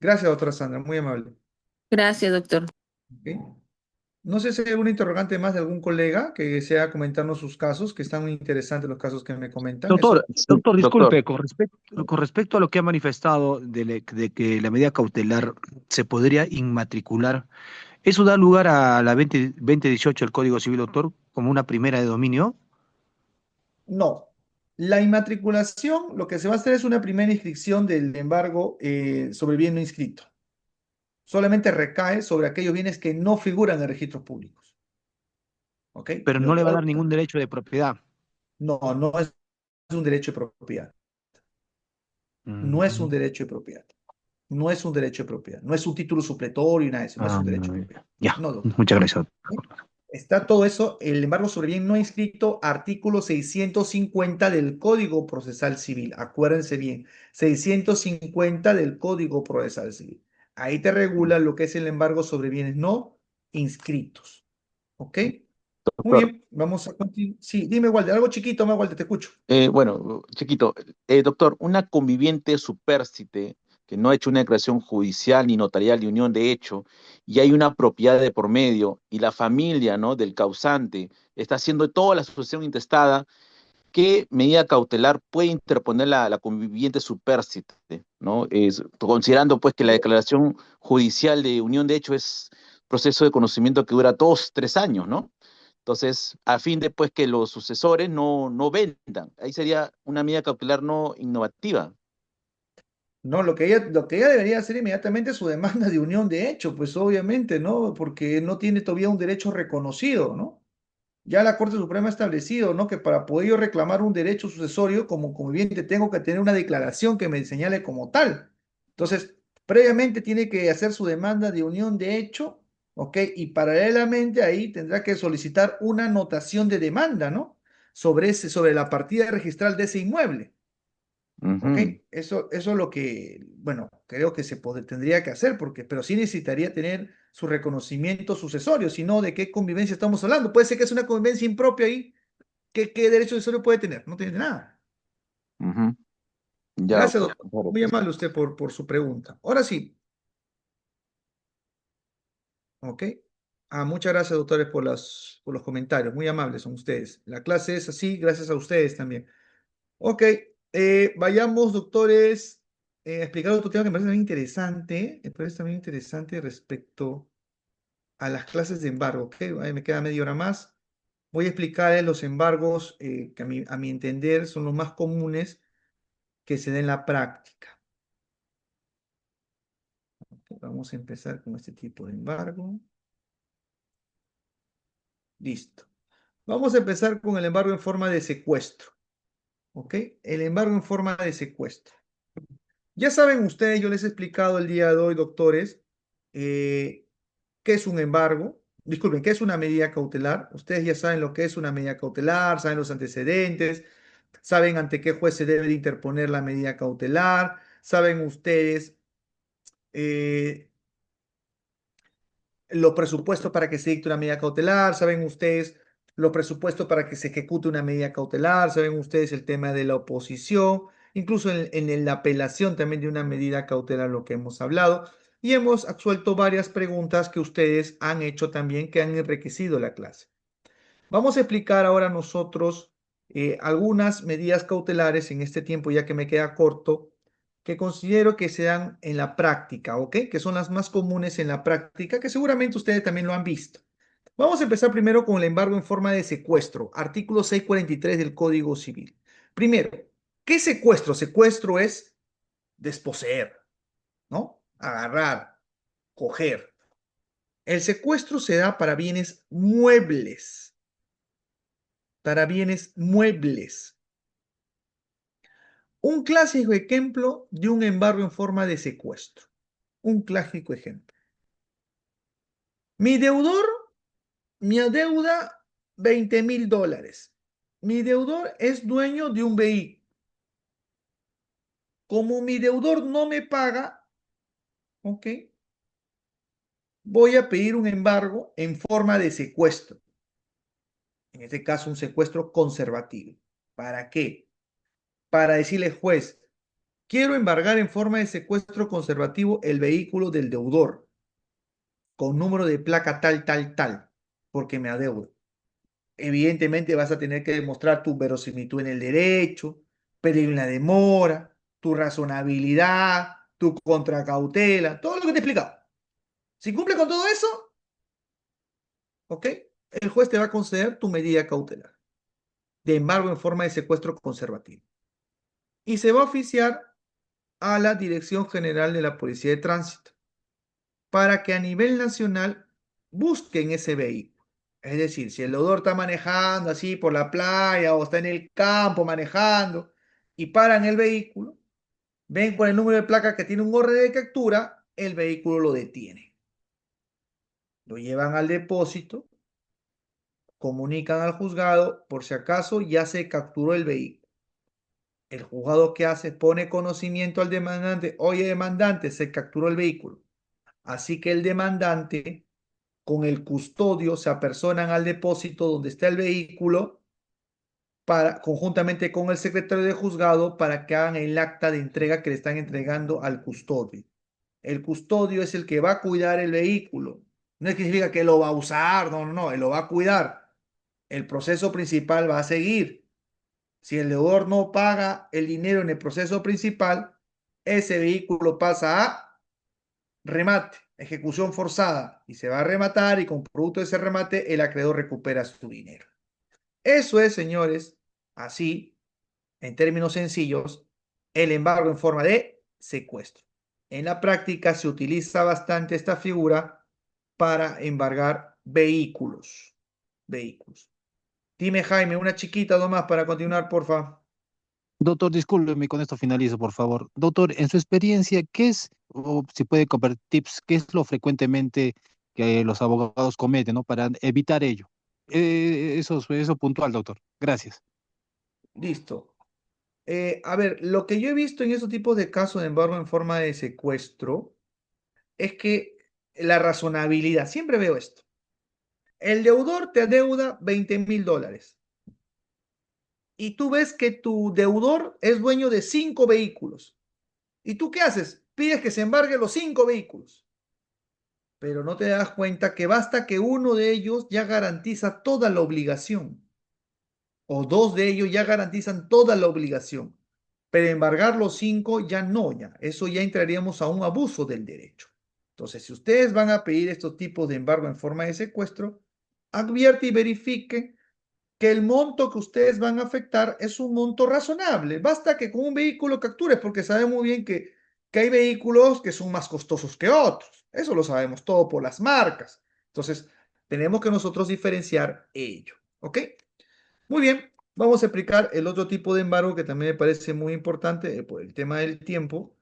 Gracias, doctora Sandra, muy amable. Gracias, doctor. Ok. No sé si hay algún interrogante más de algún colega que desea comentarnos sus casos, que están muy interesantes los casos que me comentan. Doctor, Sí, doctor, doctor. disculpe, con respecto a lo que ha manifestado de que la medida cautelar se podría inmatricular, ¿eso da lugar a la 2018 del Código Civil, doctor, como una primera de dominio? No. La inmatriculación, lo que se va a hacer es una primera inscripción del embargo sobre bien no inscrito. Solamente recae sobre aquellos bienes que no figuran en registros públicos. ¿Ok? Pero no le va a dar ningún derecho de propiedad. No, no es un derecho de propiedad. No es un derecho de propiedad. No es un derecho de propiedad. No es un título supletorio y nada de eso. No es un derecho de propiedad. Ya, No, doctor. muchas gracias. Está todo eso, el embargo sobre bien no inscrito, artículo 650 del Código Procesal Civil. Acuérdense bien, 650 del Código Procesal Civil. Ahí te regula lo que es el embargo sobre bienes no inscritos. ¿Ok? Muy Doctor, bien, vamos a continuar. Sí, dime, Walter, algo chiquito más, Walter, te escucho. bueno, chiquito, doctor, una conviviente supérsite que no ha hecho una declaración judicial ni notarial de unión de hecho, y hay una propiedad de por medio, y la familia, ¿no?, del causante está haciendo toda la sucesión intestada. ¿Qué medida cautelar puede interponer la conviviente supérsite, ¿no? Considerando pues que la declaración judicial de unión de hecho es proceso de conocimiento que dura 2, 3 años, ¿no? Entonces, a fin de pues que los sucesores no vendan. Ahí sería una medida cautelar no innovativa. No, lo que ella debería hacer inmediatamente es su demanda de unión de hecho, pues obviamente, ¿no? Porque no tiene todavía un derecho reconocido, ¿no? Ya la Corte Suprema ha establecido, ¿no? Que para poder yo reclamar un derecho sucesorio como conviviente tengo que tener una declaración que me señale como tal. Entonces, previamente tiene que hacer su demanda de unión de hecho, ¿ok? Y paralelamente ahí tendrá que solicitar una notación de demanda, ¿no? Sobre la partida registral de ese inmueble. ¿Ok? Ujú, Eso es lo que, bueno, creo que tendría que hacer, pero sí necesitaría tener su reconocimiento sucesorio, si no, ¿de qué convivencia estamos hablando? Puede ser que es una convivencia impropia ahí. ¿Qué derecho sucesorio puede tener? No tiene nada. ujú. Ya, Gracias, doctor. doctor. Claro, Muy pues. amable usted por su pregunta. Ahora sí, ¿ok? Muchas gracias, doctores, por los comentarios. Muy amables son ustedes. La clase es así, gracias a ustedes también. Ok, vayamos, doctores, a explicar otro tema que me parece también interesante. Me parece también interesante respecto a las clases de embargo. Ok, ahí me queda media hora más. Voy a explicarles los embargos que a mi entender son los más comunes que se den en la práctica. Ok, vamos a empezar con este tipo de embargo. Listo. Vamos a empezar con el embargo en forma de secuestro. ¿Ok? El embargo en forma de secuestro. Ya saben ustedes, yo les he explicado el día de hoy, doctores, qué es un embargo. Disculpen, qué es una medida cautelar. Ustedes ya saben lo que es una medida cautelar, saben los antecedentes, saben ante qué juez se debe de interponer la medida cautelar, saben ustedes eh, los presupuestos para que se dicte una medida cautelar, saben ustedes los presupuestos para que se ejecute una medida cautelar, saben ustedes el tema de la oposición, incluso en la apelación también de una medida cautelar, lo que hemos hablado, y hemos absuelto varias preguntas que ustedes han hecho también que han enriquecido la clase. Vamos a explicar ahora nosotros algunas medidas cautelares en este tiempo, ya que me queda corto, que considero que se dan en la práctica, ¿ok? Que son las más comunes en la práctica, que seguramente ustedes también lo han visto. Vamos a empezar primero con el embargo en forma de secuestro, artículo 643 del Código Civil. Primero, ¿qué es secuestro? Secuestro es desposeer, ¿no? Agarrar, coger. El secuestro se da para bienes muebles, para bienes muebles. Un clásico ejemplo de un embargo en forma de secuestro. Un clásico ejemplo. Mi deudor me adeuda $20,000. Mi deudor es dueño de un vehículo. Como mi deudor no me paga, ¿ok? Voy a pedir un embargo en forma de secuestro. En este caso, un secuestro conservativo. ¿Para qué? Para decirle, juez, quiero embargar en forma de secuestro conservativo el vehículo del deudor con número de placa tal, tal, tal, porque me adeudo. Evidentemente vas a tener que demostrar tu verosimilitud en el derecho, pedir una demora, tu razonabilidad, tu contracautela, todo lo que te he explicado. Si cumple con todo eso, ¿ok? El juez te va a conceder tu medida cautelar de embargo en forma de secuestro conservativo. Y se va a oficiar a la Dirección General de la Policía de Tránsito para que a nivel nacional busquen ese vehículo. Es decir, si el deudor está manejando así por la playa o está en el campo manejando y paran el vehículo, ven con el número de placa que tiene un orden de captura, el vehículo lo detiene. Lo llevan al depósito, comunican al juzgado, por si acaso ya se capturó el vehículo. El juzgado que hace pone conocimiento al demandante, oye demandante, se capturó el vehículo. Así que el demandante con el custodio se apersonan al depósito donde está el vehículo conjuntamente con el secretario de juzgado para que hagan el acta de entrega que le están entregando al custodio. El custodio es el que va a cuidar el vehículo. No es que significa que lo va a usar, no, no, no, él lo va a cuidar. El proceso principal va a seguir. Si el deudor no paga el dinero en el proceso principal, ese vehículo pasa a remate, ejecución forzada, y se va a rematar y con producto de ese remate el acreedor recupera su dinero. Eso es, señores, así, en términos sencillos, el embargo en forma de secuestro. En la práctica se utiliza bastante esta figura para embargar vehículos. Vehículos. Dime, Jaime, una chiquita nomás para continuar, porfa. Doctor, discúlpeme, con esto finalizo, por favor. Doctor, en su experiencia, ¿qué es, o si puede compartir tips, qué es lo frecuentemente que los abogados cometen, ¿no? Para evitar ello. Eso puntual, doctor. Gracias. Listo. A ver, lo que yo he visto en esos tipos de casos de embargo en forma de secuestro es que la razonabilidad, siempre veo esto. El deudor te adeuda $20,000 y tú ves que tu deudor es dueño de 5 vehículos. ¿Y tú qué haces? Pides que se embargue los 5 vehículos. Pero no te das cuenta que basta que uno de ellos ya garantiza toda la obligación, o dos de ellos ya garantizan toda la obligación. Pero embargar los 5 ya no, ya. Eso ya entraríamos a un abuso del derecho. Entonces, si ustedes van a pedir estos tipos de embargo en forma de secuestro, advierte y verifique que el monto que ustedes van a afectar es un monto razonable. Basta que con un vehículo captures, porque sabemos muy bien que hay vehículos que son más costosos que otros. Eso lo sabemos todo por las marcas. Entonces, tenemos que nosotros diferenciar ello. ¿Ok? Muy bien. Vamos a explicar el otro tipo de embargo que también me parece muy importante por el tema del tiempo.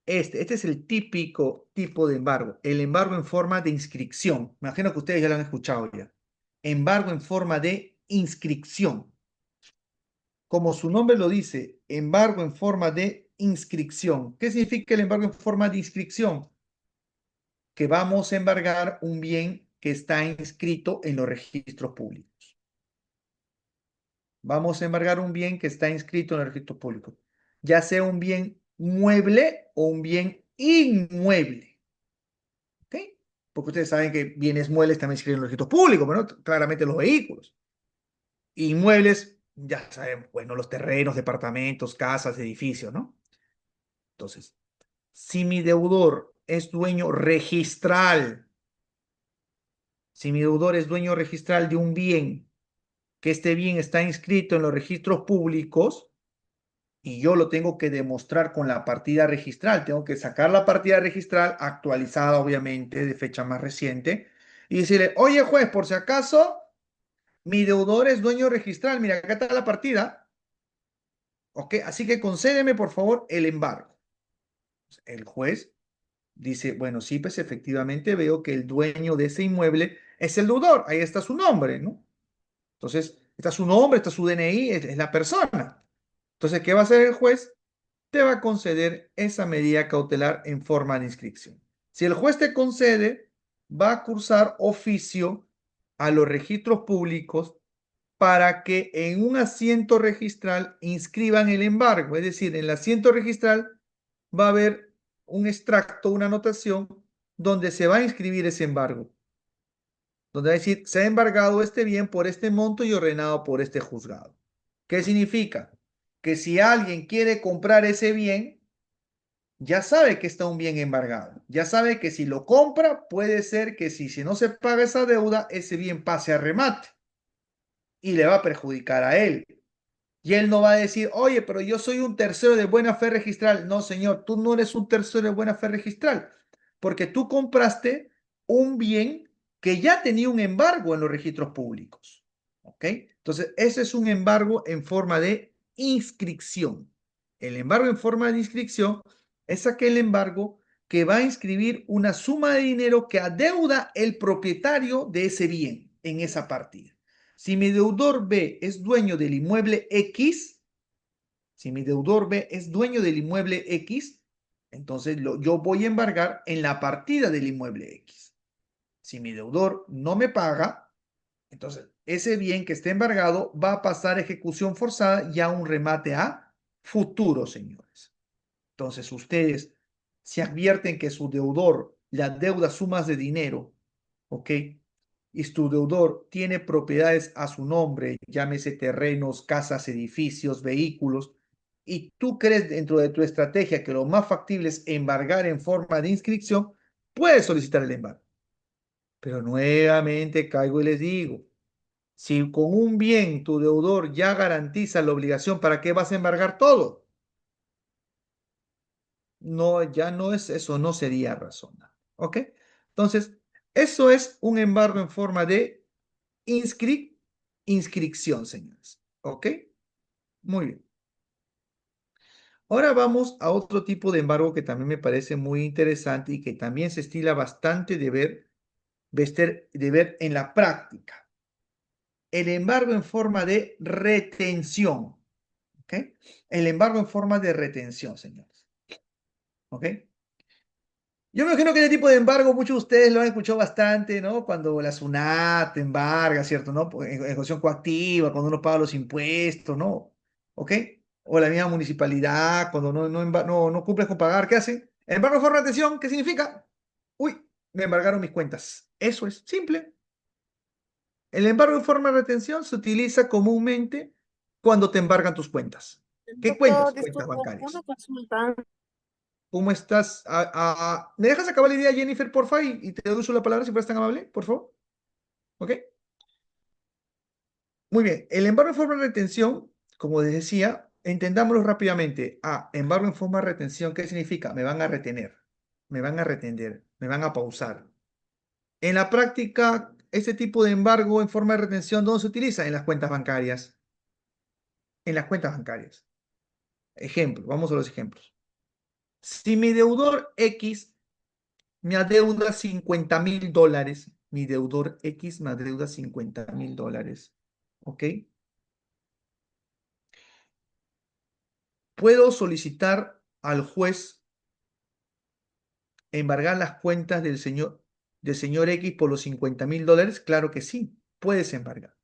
Este es el típico tipo de embargo, el embargo en forma de inscripción. Me imagino que ustedes ya lo han escuchado ya. Embargo en forma de inscripción. Como su nombre lo dice, embargo en forma de inscripción. ¿Qué significa el embargo en forma de inscripción? Que vamos a embargar un bien que está inscrito en los registros públicos. Vamos a embargar un bien que está inscrito en los registros públicos, ya sea un bien mueble o un bien inmueble. ¿Ok? Porque ustedes saben que bienes muebles también se inscriben en los registros públicos, pero ¿no? Claramente los vehículos. Inmuebles, ya sabemos, bueno, los terrenos, departamentos, casas, edificios, ¿no? Entonces, si mi deudor es dueño registral, si mi deudor es dueño registral de un bien, que este bien está inscrito en los registros públicos, y yo lo tengo que demostrar con la partida registral. Tengo que sacar la partida registral actualizada, obviamente, de fecha más reciente, y decirle, oye, juez, por si acaso, mi deudor es dueño registral. Mira, acá está la partida. ¿Ok? Así que concédeme, por favor, el embargo. El juez dice, bueno, sí, pues efectivamente veo que el dueño de ese inmueble es el deudor. Ahí está su nombre, ¿no? Entonces, está su nombre, está su DNI, es la persona. Entonces, ¿qué va a hacer el juez? Te va a conceder esa medida cautelar en forma de inscripción. Si el juez te concede, va a cursar oficio a los registros públicos para que en un asiento registral inscriban el embargo. Es decir, en el asiento registral va a haber un extracto, una anotación donde se va a inscribir ese embargo. Donde va a decir, se ha embargado este bien por este monto y ordenado por este juzgado. ¿Qué significa? Que si alguien quiere comprar ese bien, ya sabe que está un bien embargado. Ya sabe que si lo compra, puede ser que si no se paga esa deuda, ese bien pase a remate y le va a perjudicar a él. Y él no va a decir, oye, pero yo soy un tercero de buena fe registral. No, señor, tú no eres un tercero de buena fe registral, porque tú compraste un bien que ya tenía un embargo en los registros públicos. ¿Ok? Entonces, ese es un embargo en forma de inscripción. El embargo en forma de inscripción es aquel embargo que va a inscribir una suma de dinero que adeuda el propietario de ese bien en esa partida. Si mi deudor B es dueño del inmueble X, si mi deudor B es dueño del inmueble X, entonces yo voy a embargar en la partida del inmueble X. Si mi deudor no me paga, entonces ese bien que esté embargado va a pasar a ejecución forzada y a un remate a futuro, señores. Entonces ustedes se advierten que su deudor le adeuda sumas de dinero, ¿ok? Y su deudor tiene propiedades a su nombre, llámese terrenos, casas, edificios, vehículos, y tú crees dentro de tu estrategia que lo más factible es embargar en forma de inscripción, puedes solicitar el embargo. Pero nuevamente caigo y les digo, Si con un bien tu deudor ya garantiza la obligación, ¿para qué vas a embargar todo? No, ya no es eso, no sería razonable. ¿Ok? Entonces, eso es un embargo en forma de inscripción, señores. ¿Ok? Muy bien. Ahora vamos a otro tipo de embargo que también me parece muy interesante y que también se estila bastante de ver en la práctica. El embargo en forma de retención. ¿Ok? El embargo en forma de retención, señores. ¿Ok? Yo me imagino que este tipo de embargo muchos de ustedes lo han escuchado bastante, ¿no? Cuando la SUNAT embarga, ¿cierto? ¿No? En cuestión coactiva, cuando uno paga los impuestos, ¿no? ¿Ok? O la misma municipalidad, cuando no cumples con pagar, ¿qué hacen? Embargo de forma de retención, ¿qué significa? Uy, me embargaron mis cuentas. Eso es simple. El embargo en forma de retención se utiliza comúnmente cuando te embargan tus cuentas. ¿Qué Doctor, cuentas? Cuentas disculpe, una bancarias. consulta. ¿Cómo estás? ¿Me dejas acabar la idea, Jennifer, porfa? Y te doy uso la palabra si fueras tan amable, por favor. ¿Ok? Muy bien. El embargo en forma de retención, como les decía, entendámoslo rápidamente. Embargo en forma de retención, ¿qué significa? Me van a retener, me van a retener, me van a pausar. En la práctica, este tipo de embargo en forma de retención, ¿dónde se utiliza? En las cuentas bancarias. En las cuentas bancarias. Ejemplo, vamos a los ejemplos. Si mi deudor X me adeuda $50,000, mi deudor X me adeuda $50,000, ¿ok? ¿Puedo solicitar al juez embargar las cuentas del señor X por los $50,000? Claro que sí, puedes embargar.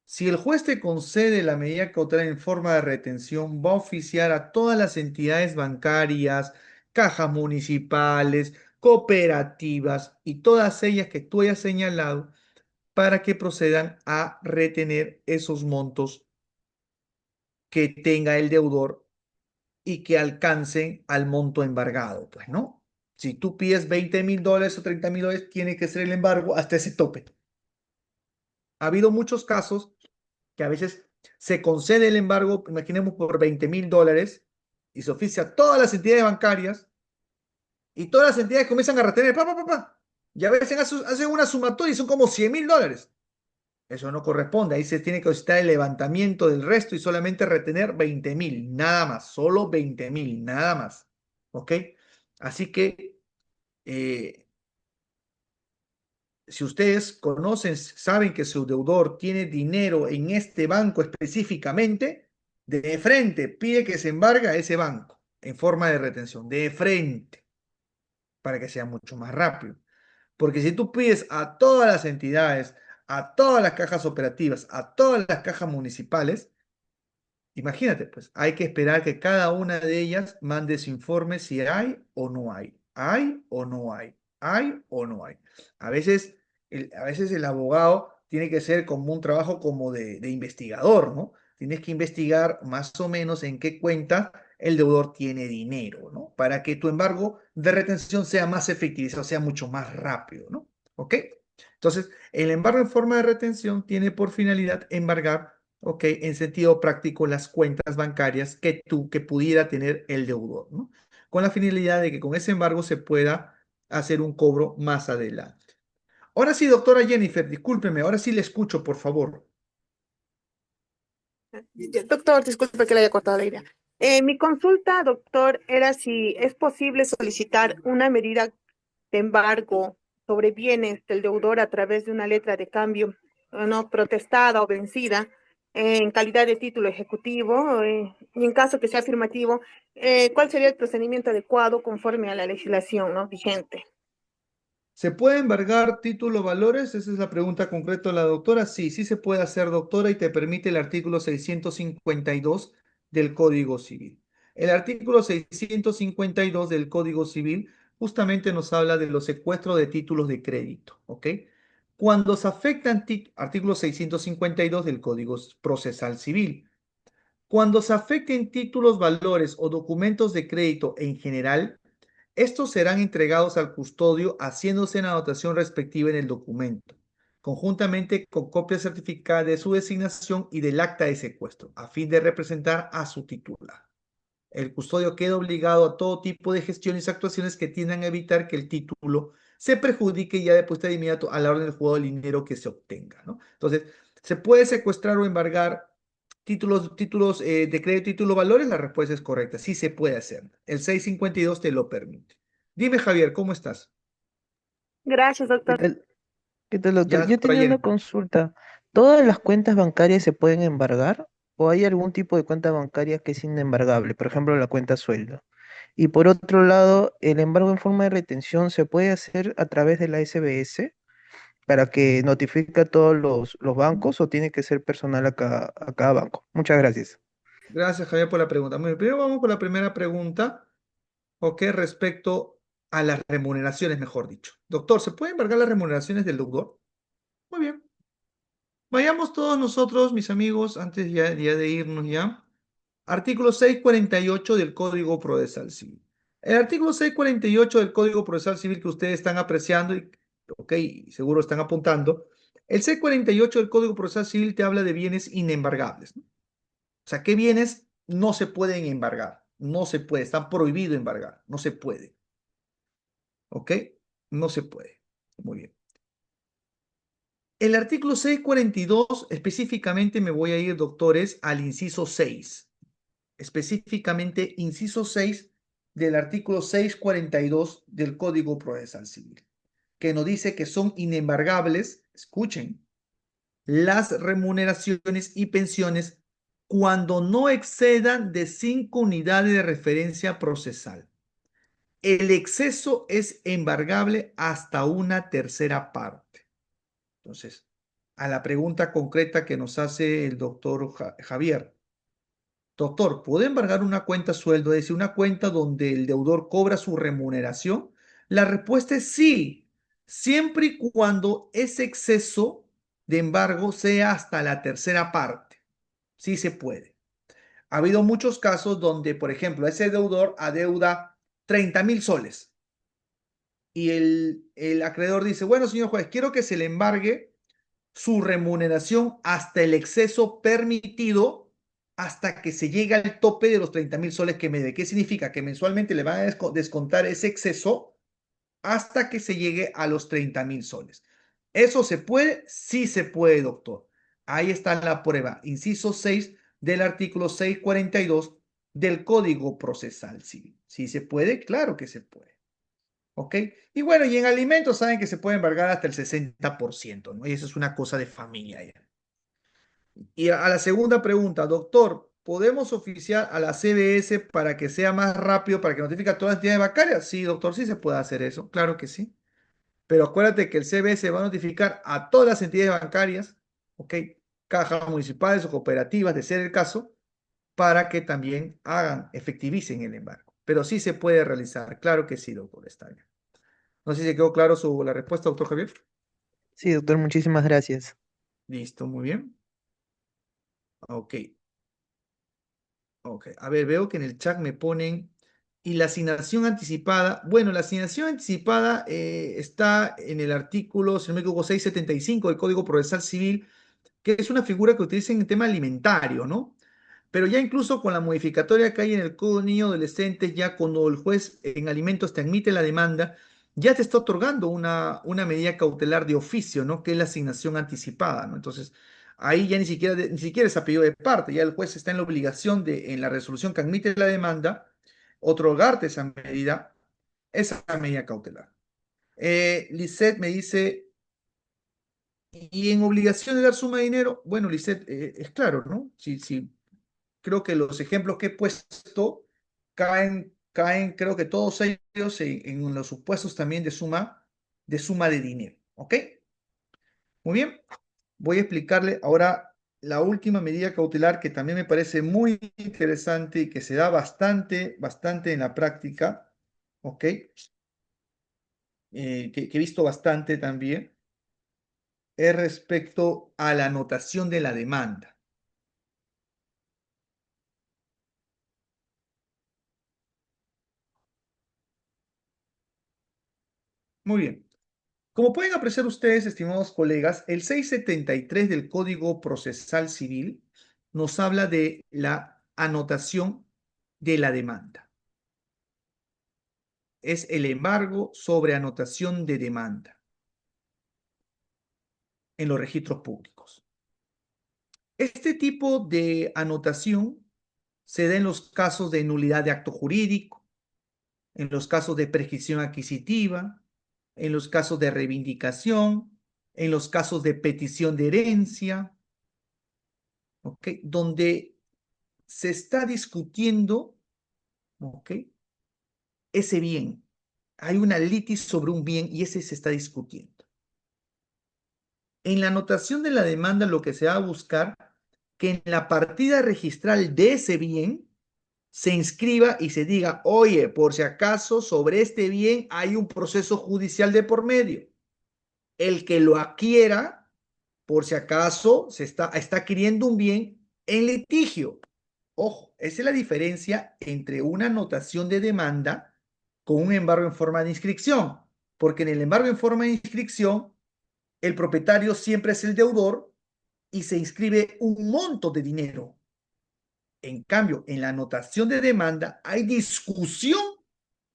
Si el juez te concede la medida cautelar en forma de retención, va a oficiar a todas las entidades bancarias, cajas municipales, cooperativas y todas ellas que tú hayas señalado para que procedan a retener esos montos que tenga el deudor y que alcancen al monto embargado, pues, ¿no? Si tú pides $20,000 o $30,000, tiene que ser el embargo hasta ese tope. Ha habido muchos casos que a veces se concede el embargo, imaginemos por $20,000, y se oficia a todas las entidades bancarias, y todas las entidades comienzan a retener, y a veces hacen una sumatoria y son como $100,000. Eso no corresponde. Ahí se tiene que solicitar el levantamiento del resto y solamente retener 20,000, nada más, solo 20,000, nada más. ¿Ok? Así que si ustedes conocen, saben que su deudor tiene dinero en este banco específicamente, de frente pide que se embargue a ese banco en forma de retención, de frente, para que sea mucho más rápido. Porque si tú pides a todas las entidades, a todas las cajas operativas, a todas las cajas municipales, imagínate, pues hay que esperar que cada una de ellas mande su informe si hay o no hay. Hay o no hay. Hay o no hay. A veces el abogado tiene que ser como un trabajo como de investigador, ¿no? Tienes que investigar más o menos en qué cuenta el deudor tiene dinero, ¿no? Para que tu embargo de retención sea más efectivo, sea mucho más rápido, ¿no? ¿Ok? Entonces, el embargo en forma de retención tiene por finalidad embargar, ¿ok? En sentido práctico, las cuentas bancarias que pudiera tener el deudor, ¿no? Con la finalidad de que con ese embargo se pueda hacer un cobro más adelante. Ahora sí, doctora Jennifer, discúlpeme, ahora sí le escucho, por favor. Doctor, disculpe que le haya cortado la idea. Mi consulta, doctor, era si es posible solicitar una medida de embargo sobre bienes del deudor a través de una letra de cambio no protestada o vencida en calidad de título ejecutivo y en caso que sea afirmativo, ¿cuál sería el procedimiento adecuado conforme a la legislación no vigente? ¿Se puede embargar título valores? Esa es la pregunta concreta de la doctora. Sí, sí se puede hacer, doctora, y te permite el artículo 652 del Código Civil. El artículo 652 del Código Civil justamente nos habla de los secuestros de títulos de crédito, ¿ok? Cuando se afectan, artículo 652 del Código Procesal Civil, cuando se afecten títulos, valores o documentos de crédito en general, estos serán entregados al custodio haciéndose la anotación respectiva en el documento, conjuntamente con copia certificada de su designación y del acta de secuestro, a fin de representar a su titular. El custodio queda obligado a todo tipo de gestiones y actuaciones que tiendan a evitar que el título se perjudique y ya depuesta de inmediato a la orden del juego del dinero que se obtenga, ¿no? Entonces, ¿se puede secuestrar o embargar títulos de crédito y títulos valores? La respuesta es correcta, sí se puede hacer. El 652 te lo permite. Dime, Javier, ¿cómo estás? Gracias, ¿Qué doctor. tal? ¿Qué tal, doctor? Ya, Yo por tenía una ayer. consulta. ¿Todas las cuentas bancarias se pueden embargar o hay algún tipo de cuenta bancaria que es inembargable? Por ejemplo, la cuenta sueldo. Y por otro lado, el embargo en forma de retención se puede hacer a través de la SBS para que notifique a todos los bancos o tiene que ser personal a cada banco. Muchas gracias. Gracias, Javier, por la pregunta. Muy bien, primero vamos con la primera pregunta, ¿ok? Respecto a las remuneraciones, mejor dicho. Doctor, ¿se pueden embargar las remuneraciones del deudor? Muy bien. Vayamos todos nosotros, mis amigos, antes ya de irnos ya. Artículo 648 del Código Procesal Civil. El artículo 648 del Código Procesal Civil que ustedes están apreciando y, ok, seguro están apuntando. El 648 del Código Procesal Civil te habla de bienes inembargables, ¿no? O sea, ¿qué bienes no se pueden embargar? No se puede, está prohibido embargar, no se puede. ¿Ok? No se puede. Muy bien. El artículo 642, específicamente me voy a ir, doctores, al inciso 6. Específicamente, inciso 6 del artículo 642 del Código Procesal Civil, que nos dice que son inembargables, escuchen, las remuneraciones y pensiones cuando no excedan de 5 unidades de referencia procesal. El exceso es embargable hasta una tercera parte. Entonces, a la pregunta concreta que nos hace el doctor Javier. Doctor, ¿puedo embargar una cuenta sueldo, es decir, una cuenta donde el deudor cobra su remuneración? La respuesta es sí, siempre y cuando ese exceso de embargo sea hasta la tercera parte. Sí se puede. Ha habido muchos casos donde, por ejemplo, ese deudor adeuda 30.000 soles y el acreedor dice, bueno, señor juez, quiero que se le embargue su remuneración hasta el exceso permitido hasta que se llegue al tope de los 30.000 soles que me dé. ¿Qué significa? Que mensualmente le van a descontar ese exceso hasta que se llegue a los 30.000 soles. ¿Eso se puede? Sí se puede, doctor. Ahí está la prueba. Inciso 6 del artículo 642 del Código Procesal Civil. ¿Sí se puede? Claro que se puede. ¿Ok? Y bueno, y en alimentos saben que se puede embargar hasta el 60%, ¿no? Y eso es una cosa de familia ya. Y a la segunda pregunta, doctor, ¿podemos oficiar a la CBS para que sea más rápido, para que notifique a todas las entidades bancarias? Sí, doctor, sí se puede hacer eso, claro que sí. Pero acuérdate que el CBS va a notificar a todas las entidades bancarias, ¿ok? Cajas municipales o cooperativas, de ser el caso, para que también hagan, efectivicen el embargo. Pero sí se puede realizar, claro que sí, doctor, está bien. No sé si se quedó claro la respuesta, doctor Javier. Sí, doctor, muchísimas gracias. Listo, muy bien. Ok, ok. A ver, veo que en el chat me ponen, y la asignación anticipada. Bueno, la asignación anticipada está en el artículo, si no me equivoco, 675 del Código Procesal Civil, que es una figura que utilizan en tema alimentario, ¿no? Pero ya incluso con la modificatoria que hay en el Código de Niños y Adolescentes, ya cuando el juez en alimentos te admite la demanda, ya te está otorgando una medida cautelar de oficio, ¿no? Que es la asignación anticipada, ¿no? Entonces, ahí ya ni siquiera es a pedido de parte, ya el juez está en la obligación de, en la resolución que admite la demanda, otorgarte esa medida cautelar. Lisette me dice, ¿y en obligación de dar suma de dinero? Bueno, Lisette, es claro, ¿no? Si creo que los ejemplos que he puesto caen creo que todos ellos en los supuestos también de suma de dinero. ¿Ok? Muy bien. Voy a explicarle ahora la última medida cautelar que también me parece muy interesante y que se da bastante, bastante en la práctica. ¿Ok? Que he visto bastante también. Es respecto a la anotación de la demanda. Muy bien. Como pueden apreciar ustedes, estimados colegas, el 673 del Código Procesal Civil nos habla de la anotación de la demanda. Es el embargo sobre anotación de demanda en los registros públicos. Este tipo de anotación se da en los casos de nulidad de acto jurídico, en los casos de prescripción adquisitiva, en los casos de reivindicación, en los casos de petición de herencia, ¿ok? Donde se está discutiendo, ¿ok? Ese bien. Hay una litis sobre un bien y ese se está discutiendo. En la anotación de la demanda lo que se va a buscar que en la partida registral de ese bien se inscriba y se diga, oye, por si acaso sobre este bien hay un proceso judicial de por medio. El que lo adquiera, por si acaso se está adquiriendo un bien en litigio. Ojo, esa es la diferencia entre una anotación de demanda con un embargo en forma de inscripción, porque en el embargo en forma de inscripción, el propietario siempre es el deudor y se inscribe un monto de dinero. En cambio, en la anotación de demanda hay discusión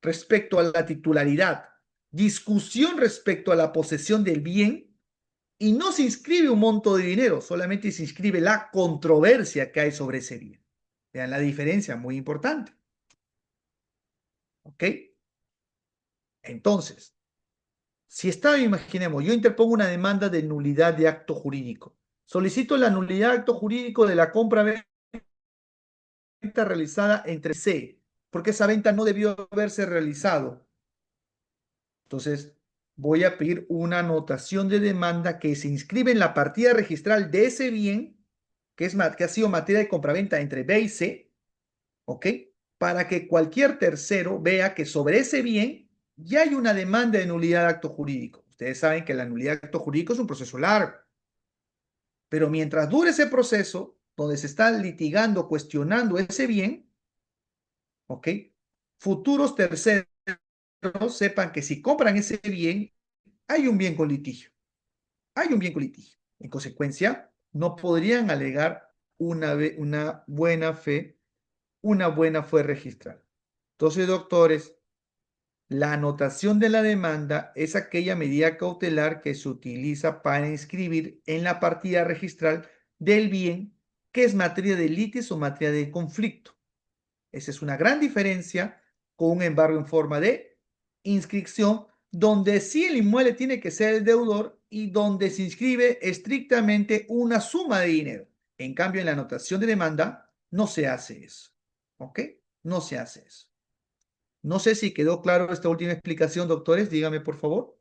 respecto a la titularidad, discusión respecto a la posesión del bien y no se inscribe un monto de dinero, solamente se inscribe la controversia que hay sobre ese bien. Vean la diferencia, muy importante. ¿Ok? Entonces, si está, imaginemos, yo interpongo una demanda de nulidad de acto jurídico. Solicito la nulidad de acto jurídico de la compra-venta realizada entre C, porque esa venta no debió haberse realizado. Entonces, voy a pedir una anotación de demanda que se inscribe en la partida registral de ese bien, que ha sido materia de compraventa entre B y C, ¿ok? Para que cualquier tercero vea que sobre ese bien ya hay una demanda de nulidad de acto jurídico. Ustedes saben que la nulidad de acto jurídico es un proceso largo. Pero mientras dure ese proceso, donde se está litigando, cuestionando ese bien, ¿ok? Futuros terceros sepan que si compran ese bien, hay un bien con litigio. Hay un bien con litigio. En consecuencia, no podrían alegar una buena fe registral. Entonces, doctores, la anotación de la demanda es aquella medida cautelar que se utiliza para inscribir en la partida registral del bien que es materia de litis o materia de conflicto. Esa es una gran diferencia con un embargo en forma de inscripción, donde sí el inmueble tiene que ser el deudor y donde se inscribe estrictamente una suma de dinero. En cambio, en la anotación de demanda no se hace eso. ¿Ok? No se hace eso. No sé si quedó claro esta última explicación, doctores. Dígame, por favor.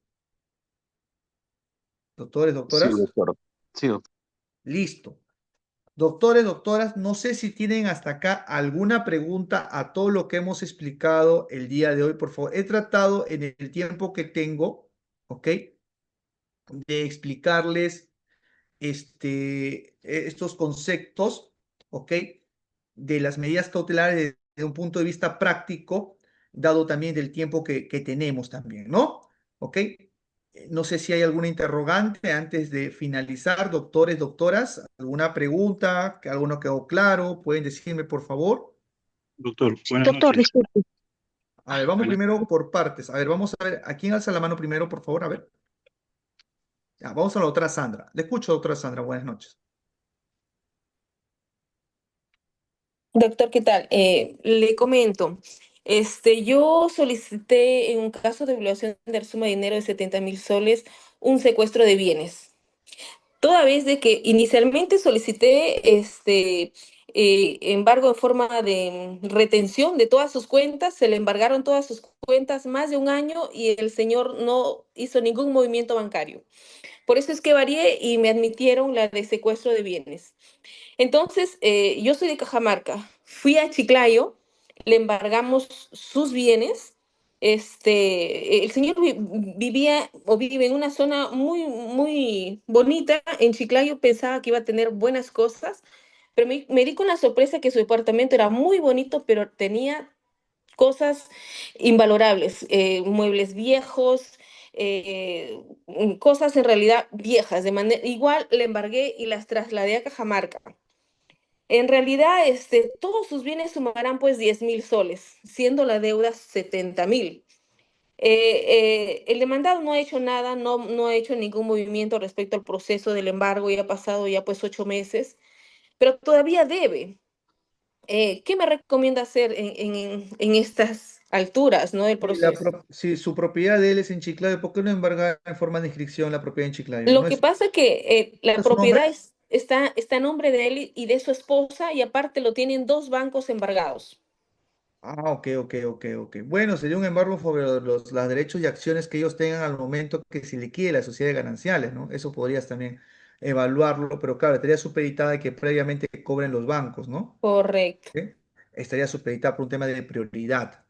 Doctores, Sí, doctoras. doctor. Sí, doctor. Listo. Doctores, doctoras, no sé si tienen hasta acá alguna pregunta a todo lo que hemos explicado el día de hoy, por favor. He tratado en el tiempo que tengo, ¿ok? De explicarles estos conceptos, ¿ok? De las medidas cautelares desde un punto de vista práctico, dado también del tiempo que tenemos también, ¿no? ¿Ok? No sé si hay alguna interrogante antes de finalizar, doctores, doctoras, alguna pregunta, que algo no quedó claro, pueden decirme, por favor. Doctor, buenas Doctor, noches. disculpe. A ver, vamos Buenas. primero por partes. A ver, vamos a ver, ¿a quién alza la mano primero, por favor? A ver. Ya, vamos a la doctora Sandra. Le escucho, doctora Sandra, buenas noches. Doctor, ¿qué tal? Le comento, yo solicité en un caso de violación de suma de dinero de 70.000 soles un secuestro de bienes. Toda vez de que inicialmente solicité embargo en forma de retención de todas sus cuentas, se le embargaron todas sus cuentas más de un año y el señor no hizo ningún movimiento bancario. Por eso es que varié y me admitieron la de secuestro de bienes. Entonces, yo soy de Cajamarca, fui a Chiclayo, le embargamos sus bienes. El señor vivía o vive en una zona muy, muy bonita en Chiclayo, pensaba que iba a tener buenas cosas, pero me di con la sorpresa que su departamento era muy bonito, pero tenía cosas invalorables, muebles viejos, cosas en realidad viejas. Igual le embargué y las trasladé a Cajamarca. En realidad, todos sus bienes sumarán pues 10.000 soles, siendo la deuda 70.000. El demandado no ha hecho nada, no ha hecho ningún movimiento respecto al proceso del embargo, ya ha pasado ya pues 8 meses, pero todavía debe. ¿Qué me recomienda hacer en estas alturas, ¿no, del proceso? Si su propiedad de él es en Chiclayo, ¿por qué no embargar en forma de inscripción la propiedad en Chiclayo? Lo ¿No que es pasa que la su nombre? propiedad está a nombre de él y de su esposa, y aparte lo tienen dos bancos embargados. Ah, ok. Bueno, sería un embargo sobre los derechos y acciones que ellos tengan al momento que se liquide la sociedad de gananciales, ¿no? Eso podrías también evaluarlo, pero claro, estaría supeditada a que previamente cobren los bancos, ¿no? Correcto, ¿Ok? Estaría supeditada por un tema de prioridad.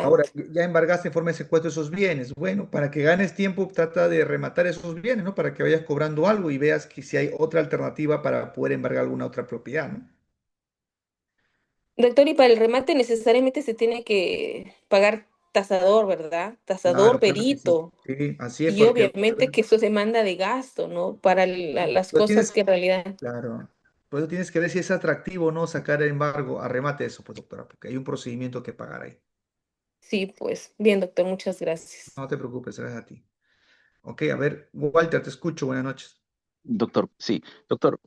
Ahora, exacto. ya embargaste en forma de secuestro esos bienes. Bueno, para que ganes tiempo, trata de rematar esos bienes, ¿no? Para que vayas cobrando algo y veas que si hay otra alternativa para poder embargar alguna otra propiedad, ¿no? Doctor, y para el remate necesariamente se tiene que pagar tasador, ¿verdad? Tasador, Claro que sí. perito. Sí, así es Y porque, obviamente que eso demanda de gasto, ¿no? Para las pero cosas tienes, que en realidad. claro, por eso tienes que ver si es atractivo o no sacar el embargo a remate eso, pues doctora, porque hay un procedimiento que pagar ahí. Sí, pues. Bien, doctor, muchas gracias. No te preocupes, gracias a ti. Ok, a ver, Walter, te escucho, buenas noches. Doctor, sí. Doctor,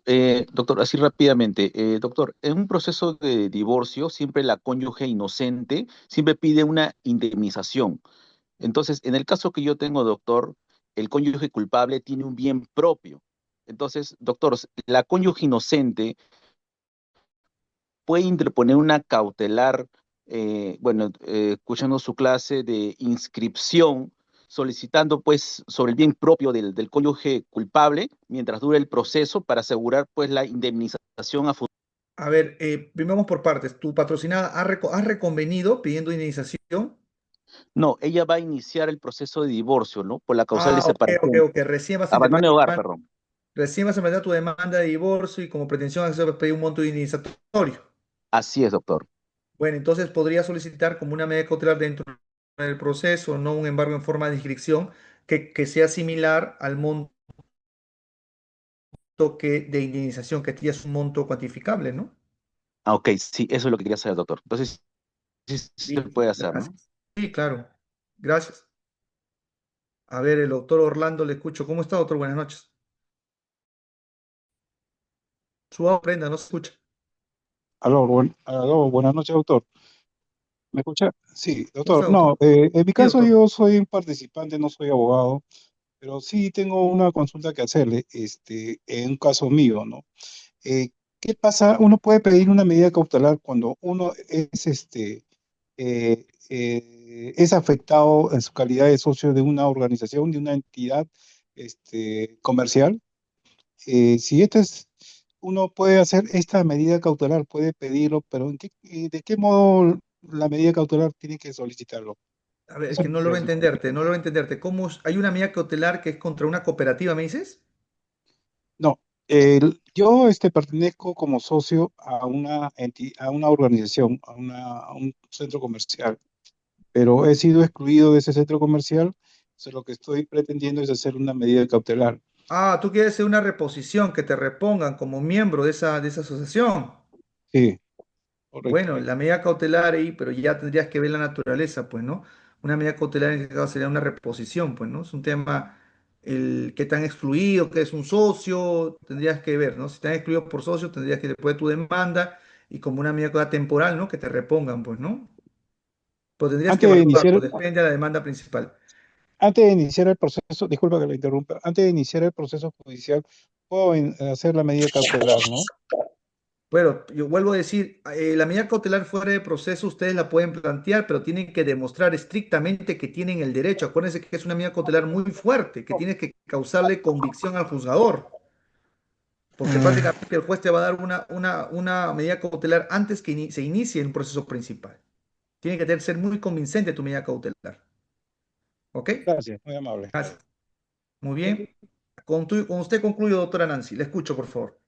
así rápidamente. Doctor, en un proceso de divorcio, siempre la cónyuge inocente siempre pide una indemnización. Entonces, en el caso que yo tengo, doctor, el cónyuge culpable tiene un bien propio. Entonces, doctor, la cónyuge inocente puede interponer una cautelar, escuchando su clase de inscripción, solicitando pues sobre el bien propio del cónyuge culpable mientras dure el proceso para asegurar pues la indemnización a futuro. A ver, primero vamos por partes. ¿Tu patrocinada ha reconvenido pidiendo indemnización? No, ella va a iniciar el proceso de divorcio, ¿no? Por la causal de Ah, separación. ok. Recién vas a Abandono de interponer tu hogar, demanda, perdón. recién vas a meter tu demanda de divorcio y como pretensión vas a pedir un monto indemnizatorio. Así es, doctor. Bueno, entonces podría solicitar como una medida cautelar dentro del proceso, no un embargo en forma de inscripción, que sea similar al monto de indemnización, que ya es un monto cuantificable, ¿no? Ah, ok, sí, eso es lo que quería saber, doctor. Entonces, sí, sí se Listo, puede hacer, ¿no? gracias. Sí, claro. Gracias. A ver, el doctor Orlando le escucho. ¿Cómo está, doctor? Buenas noches. Su prenda, no se escucha. Aló, buenas noches, doctor. ¿Me escucha? Sí, ¿Cómo está, doctor. doctor? No, en mi Sí, caso doctor. yo soy un participante, no soy abogado, pero sí tengo una consulta que hacerle, en un caso mío, ¿no? ¿Qué pasa? Uno puede pedir una medida cautelar cuando uno es afectado en su calidad de socio de una organización, de una entidad, comercial. Si uno puede hacer esta medida cautelar, puede pedirlo, pero ¿de qué modo la medida cautelar tiene que solicitarlo? A ver, es Eso que no quisiera logro decir. entenderte, no logro entenderte. ¿Hay una medida cautelar que es contra una cooperativa, me dices? No, yo pertenezco como socio a a una organización, a un centro comercial, pero he sido excluido de ese centro comercial, entonces lo que estoy pretendiendo es hacer una medida cautelar. Ah, tú quieres hacer una reposición, que te repongan como miembro de esa asociación. Sí, correcto. Bueno, la medida cautelar ahí, pero ya tendrías que ver la naturaleza, pues, ¿no? Una medida cautelar en este caso sería una reposición, pues, ¿no? Es un tema, el que están excluido, que es un socio, tendrías que ver, ¿no? Si están excluidos por socio, tendrías que después de tu demanda y como una medida cautelar temporal, ¿no? Que te repongan, pues, ¿no? Pues tendrías que Antes de evaluarlo, iniciar, depende de la demanda principal. Antes de iniciar el proceso, disculpa que lo interrumpa, antes de iniciar el proceso judicial, puedo hacer la medida cautelar, ¿no? Bueno, yo vuelvo a decir, la medida cautelar fuera de proceso ustedes la pueden plantear, pero tienen que demostrar estrictamente que tienen el derecho. Acuérdense que es una medida cautelar muy fuerte, que tiene que causarle convicción al juzgador, porque Mm, prácticamente el juez te va a dar una medida cautelar antes que se inicie un proceso principal. Tiene que ser muy convincente tu medida cautelar. ¿Ok? gracias, muy amable. Gracias. Muy bien. Con usted concluyo, doctora Nancy. Le escucho, por favor.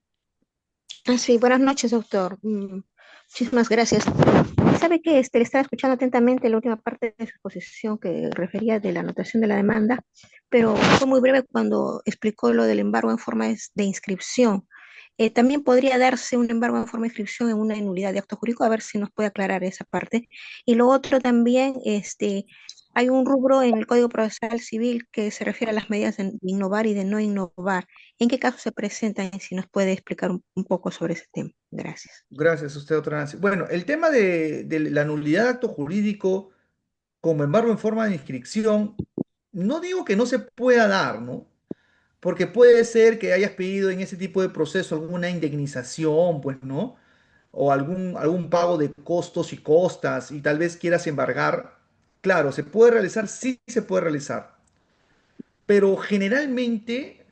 Sí, buenas noches, doctor. Muchísimas gracias. ¿Sabe qué? Le estaba escuchando atentamente la última parte de su exposición que refería de la anotación de la demanda, pero fue muy breve cuando explicó lo del embargo en forma de inscripción. También podría darse un embargo en forma de inscripción en una nulidad de acto jurídico, a ver si nos puede aclarar esa parte. Y lo otro también, hay un rubro en el Código Procesal Civil que se refiere a las medidas de innovar y de no innovar. ¿En qué caso se presentan? Y si nos puede explicar un poco sobre ese tema. Gracias. Gracias a usted, doctora Nancy. Bueno, el tema de la nulidad de acto jurídico como embargo en forma de inscripción, no digo que no se pueda dar, ¿no? Porque puede ser que hayas pedido en ese tipo de proceso alguna indemnización, pues, ¿no? O algún pago de costos y costas y tal vez quieras embargar. Claro, ¿se puede realizar? Sí se puede realizar. Pero generalmente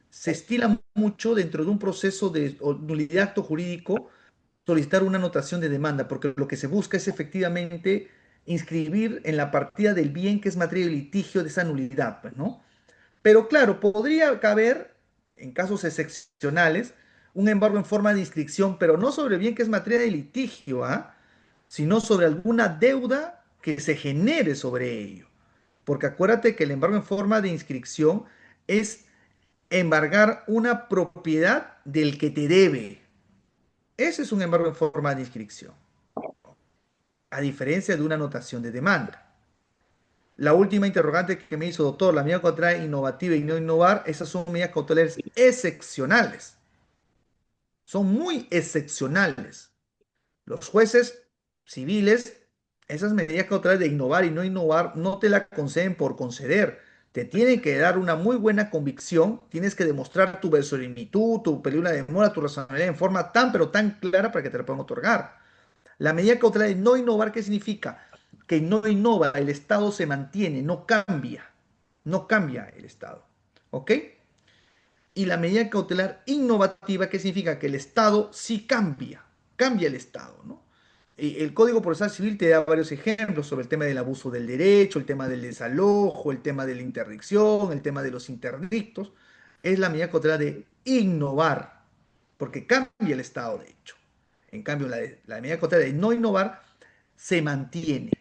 se estila mucho dentro de un proceso de nulidad de acto jurídico solicitar una anotación de demanda, porque lo que se busca es efectivamente inscribir en la partida del bien que es materia de litigio de esa nulidad, pues, ¿no? Pero claro, podría caber, en casos excepcionales, un embargo en forma de inscripción, pero no sobre el bien que es materia de litigio, ¿ah? Sino sobre alguna deuda que se genere sobre ello. Porque acuérdate que el embargo en forma de inscripción es embargar una propiedad del que te debe. Ese es un embargo en forma de inscripción, a diferencia de una anotación de demanda. La última interrogante que me hizo, doctor, la medida cautelar innovativa y no innovar, esas son medidas cautelares excepcionales. Son muy excepcionales. Los jueces civiles, esas medidas cautelares de innovar y no innovar, no te la conceden por conceder. Te tienen que dar una muy buena convicción, tienes que demostrar tu verosimilitud, tu peligro de demora, tu razonabilidad en forma tan, pero tan clara para que te la puedan otorgar. La medida cautelar de no innovar, ¿qué significa? Que no innova, el Estado se mantiene, no cambia el Estado. ¿Ok? Y la medida cautelar innovativa, ¿qué significa? Que el Estado sí cambia el Estado, ¿no? Y el Código Procesal Civil te da varios ejemplos sobre el tema del abuso del derecho, el tema del desalojo, el tema de la interdicción, el tema de los interdictos. Es la medida cautelar de innovar, porque cambia el Estado, de hecho. En cambio, la medida cautelar de no innovar se mantiene.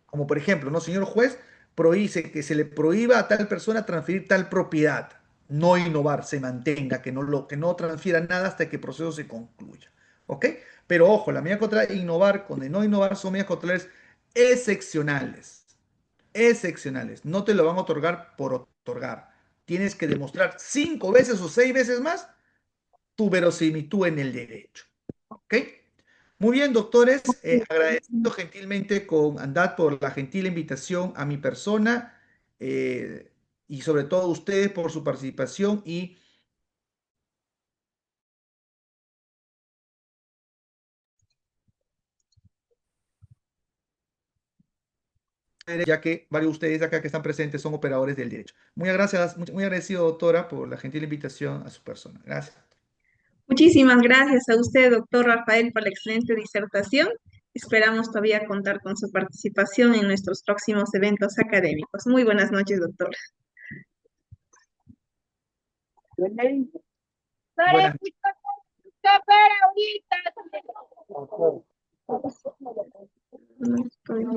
Como por ejemplo, ¿no? Señor juez, prohíbe que se le prohíba a tal persona transferir tal propiedad. No innovar, se mantenga, que no transfiera nada hasta que el proceso se concluya. ¿Ok? Pero ojo, la medida cautelar innovar con de no innovar son medidas cautelares excepcionales. Excepcionales. No te lo van a otorgar por otorgar. Tienes que demostrar 5 veces o 6 veces más tu verosimilitud en el derecho. ¿Ok? Muy bien, doctores, agradecido gentilmente con Andat por la gentil invitación a mi persona eh, y sobre todo a ustedes por su participación y ya que varios de ustedes acá que están presentes son operadores del derecho. Muy gracias, muy agradecido, doctora, por la gentil invitación a su persona. Gracias. Muchísimas gracias a usted, doctor Rafael, por la excelente disertación. Esperamos todavía contar con su participación en nuestros próximos eventos académicos. Muy buenas noches, doctor. Buenas No estoy.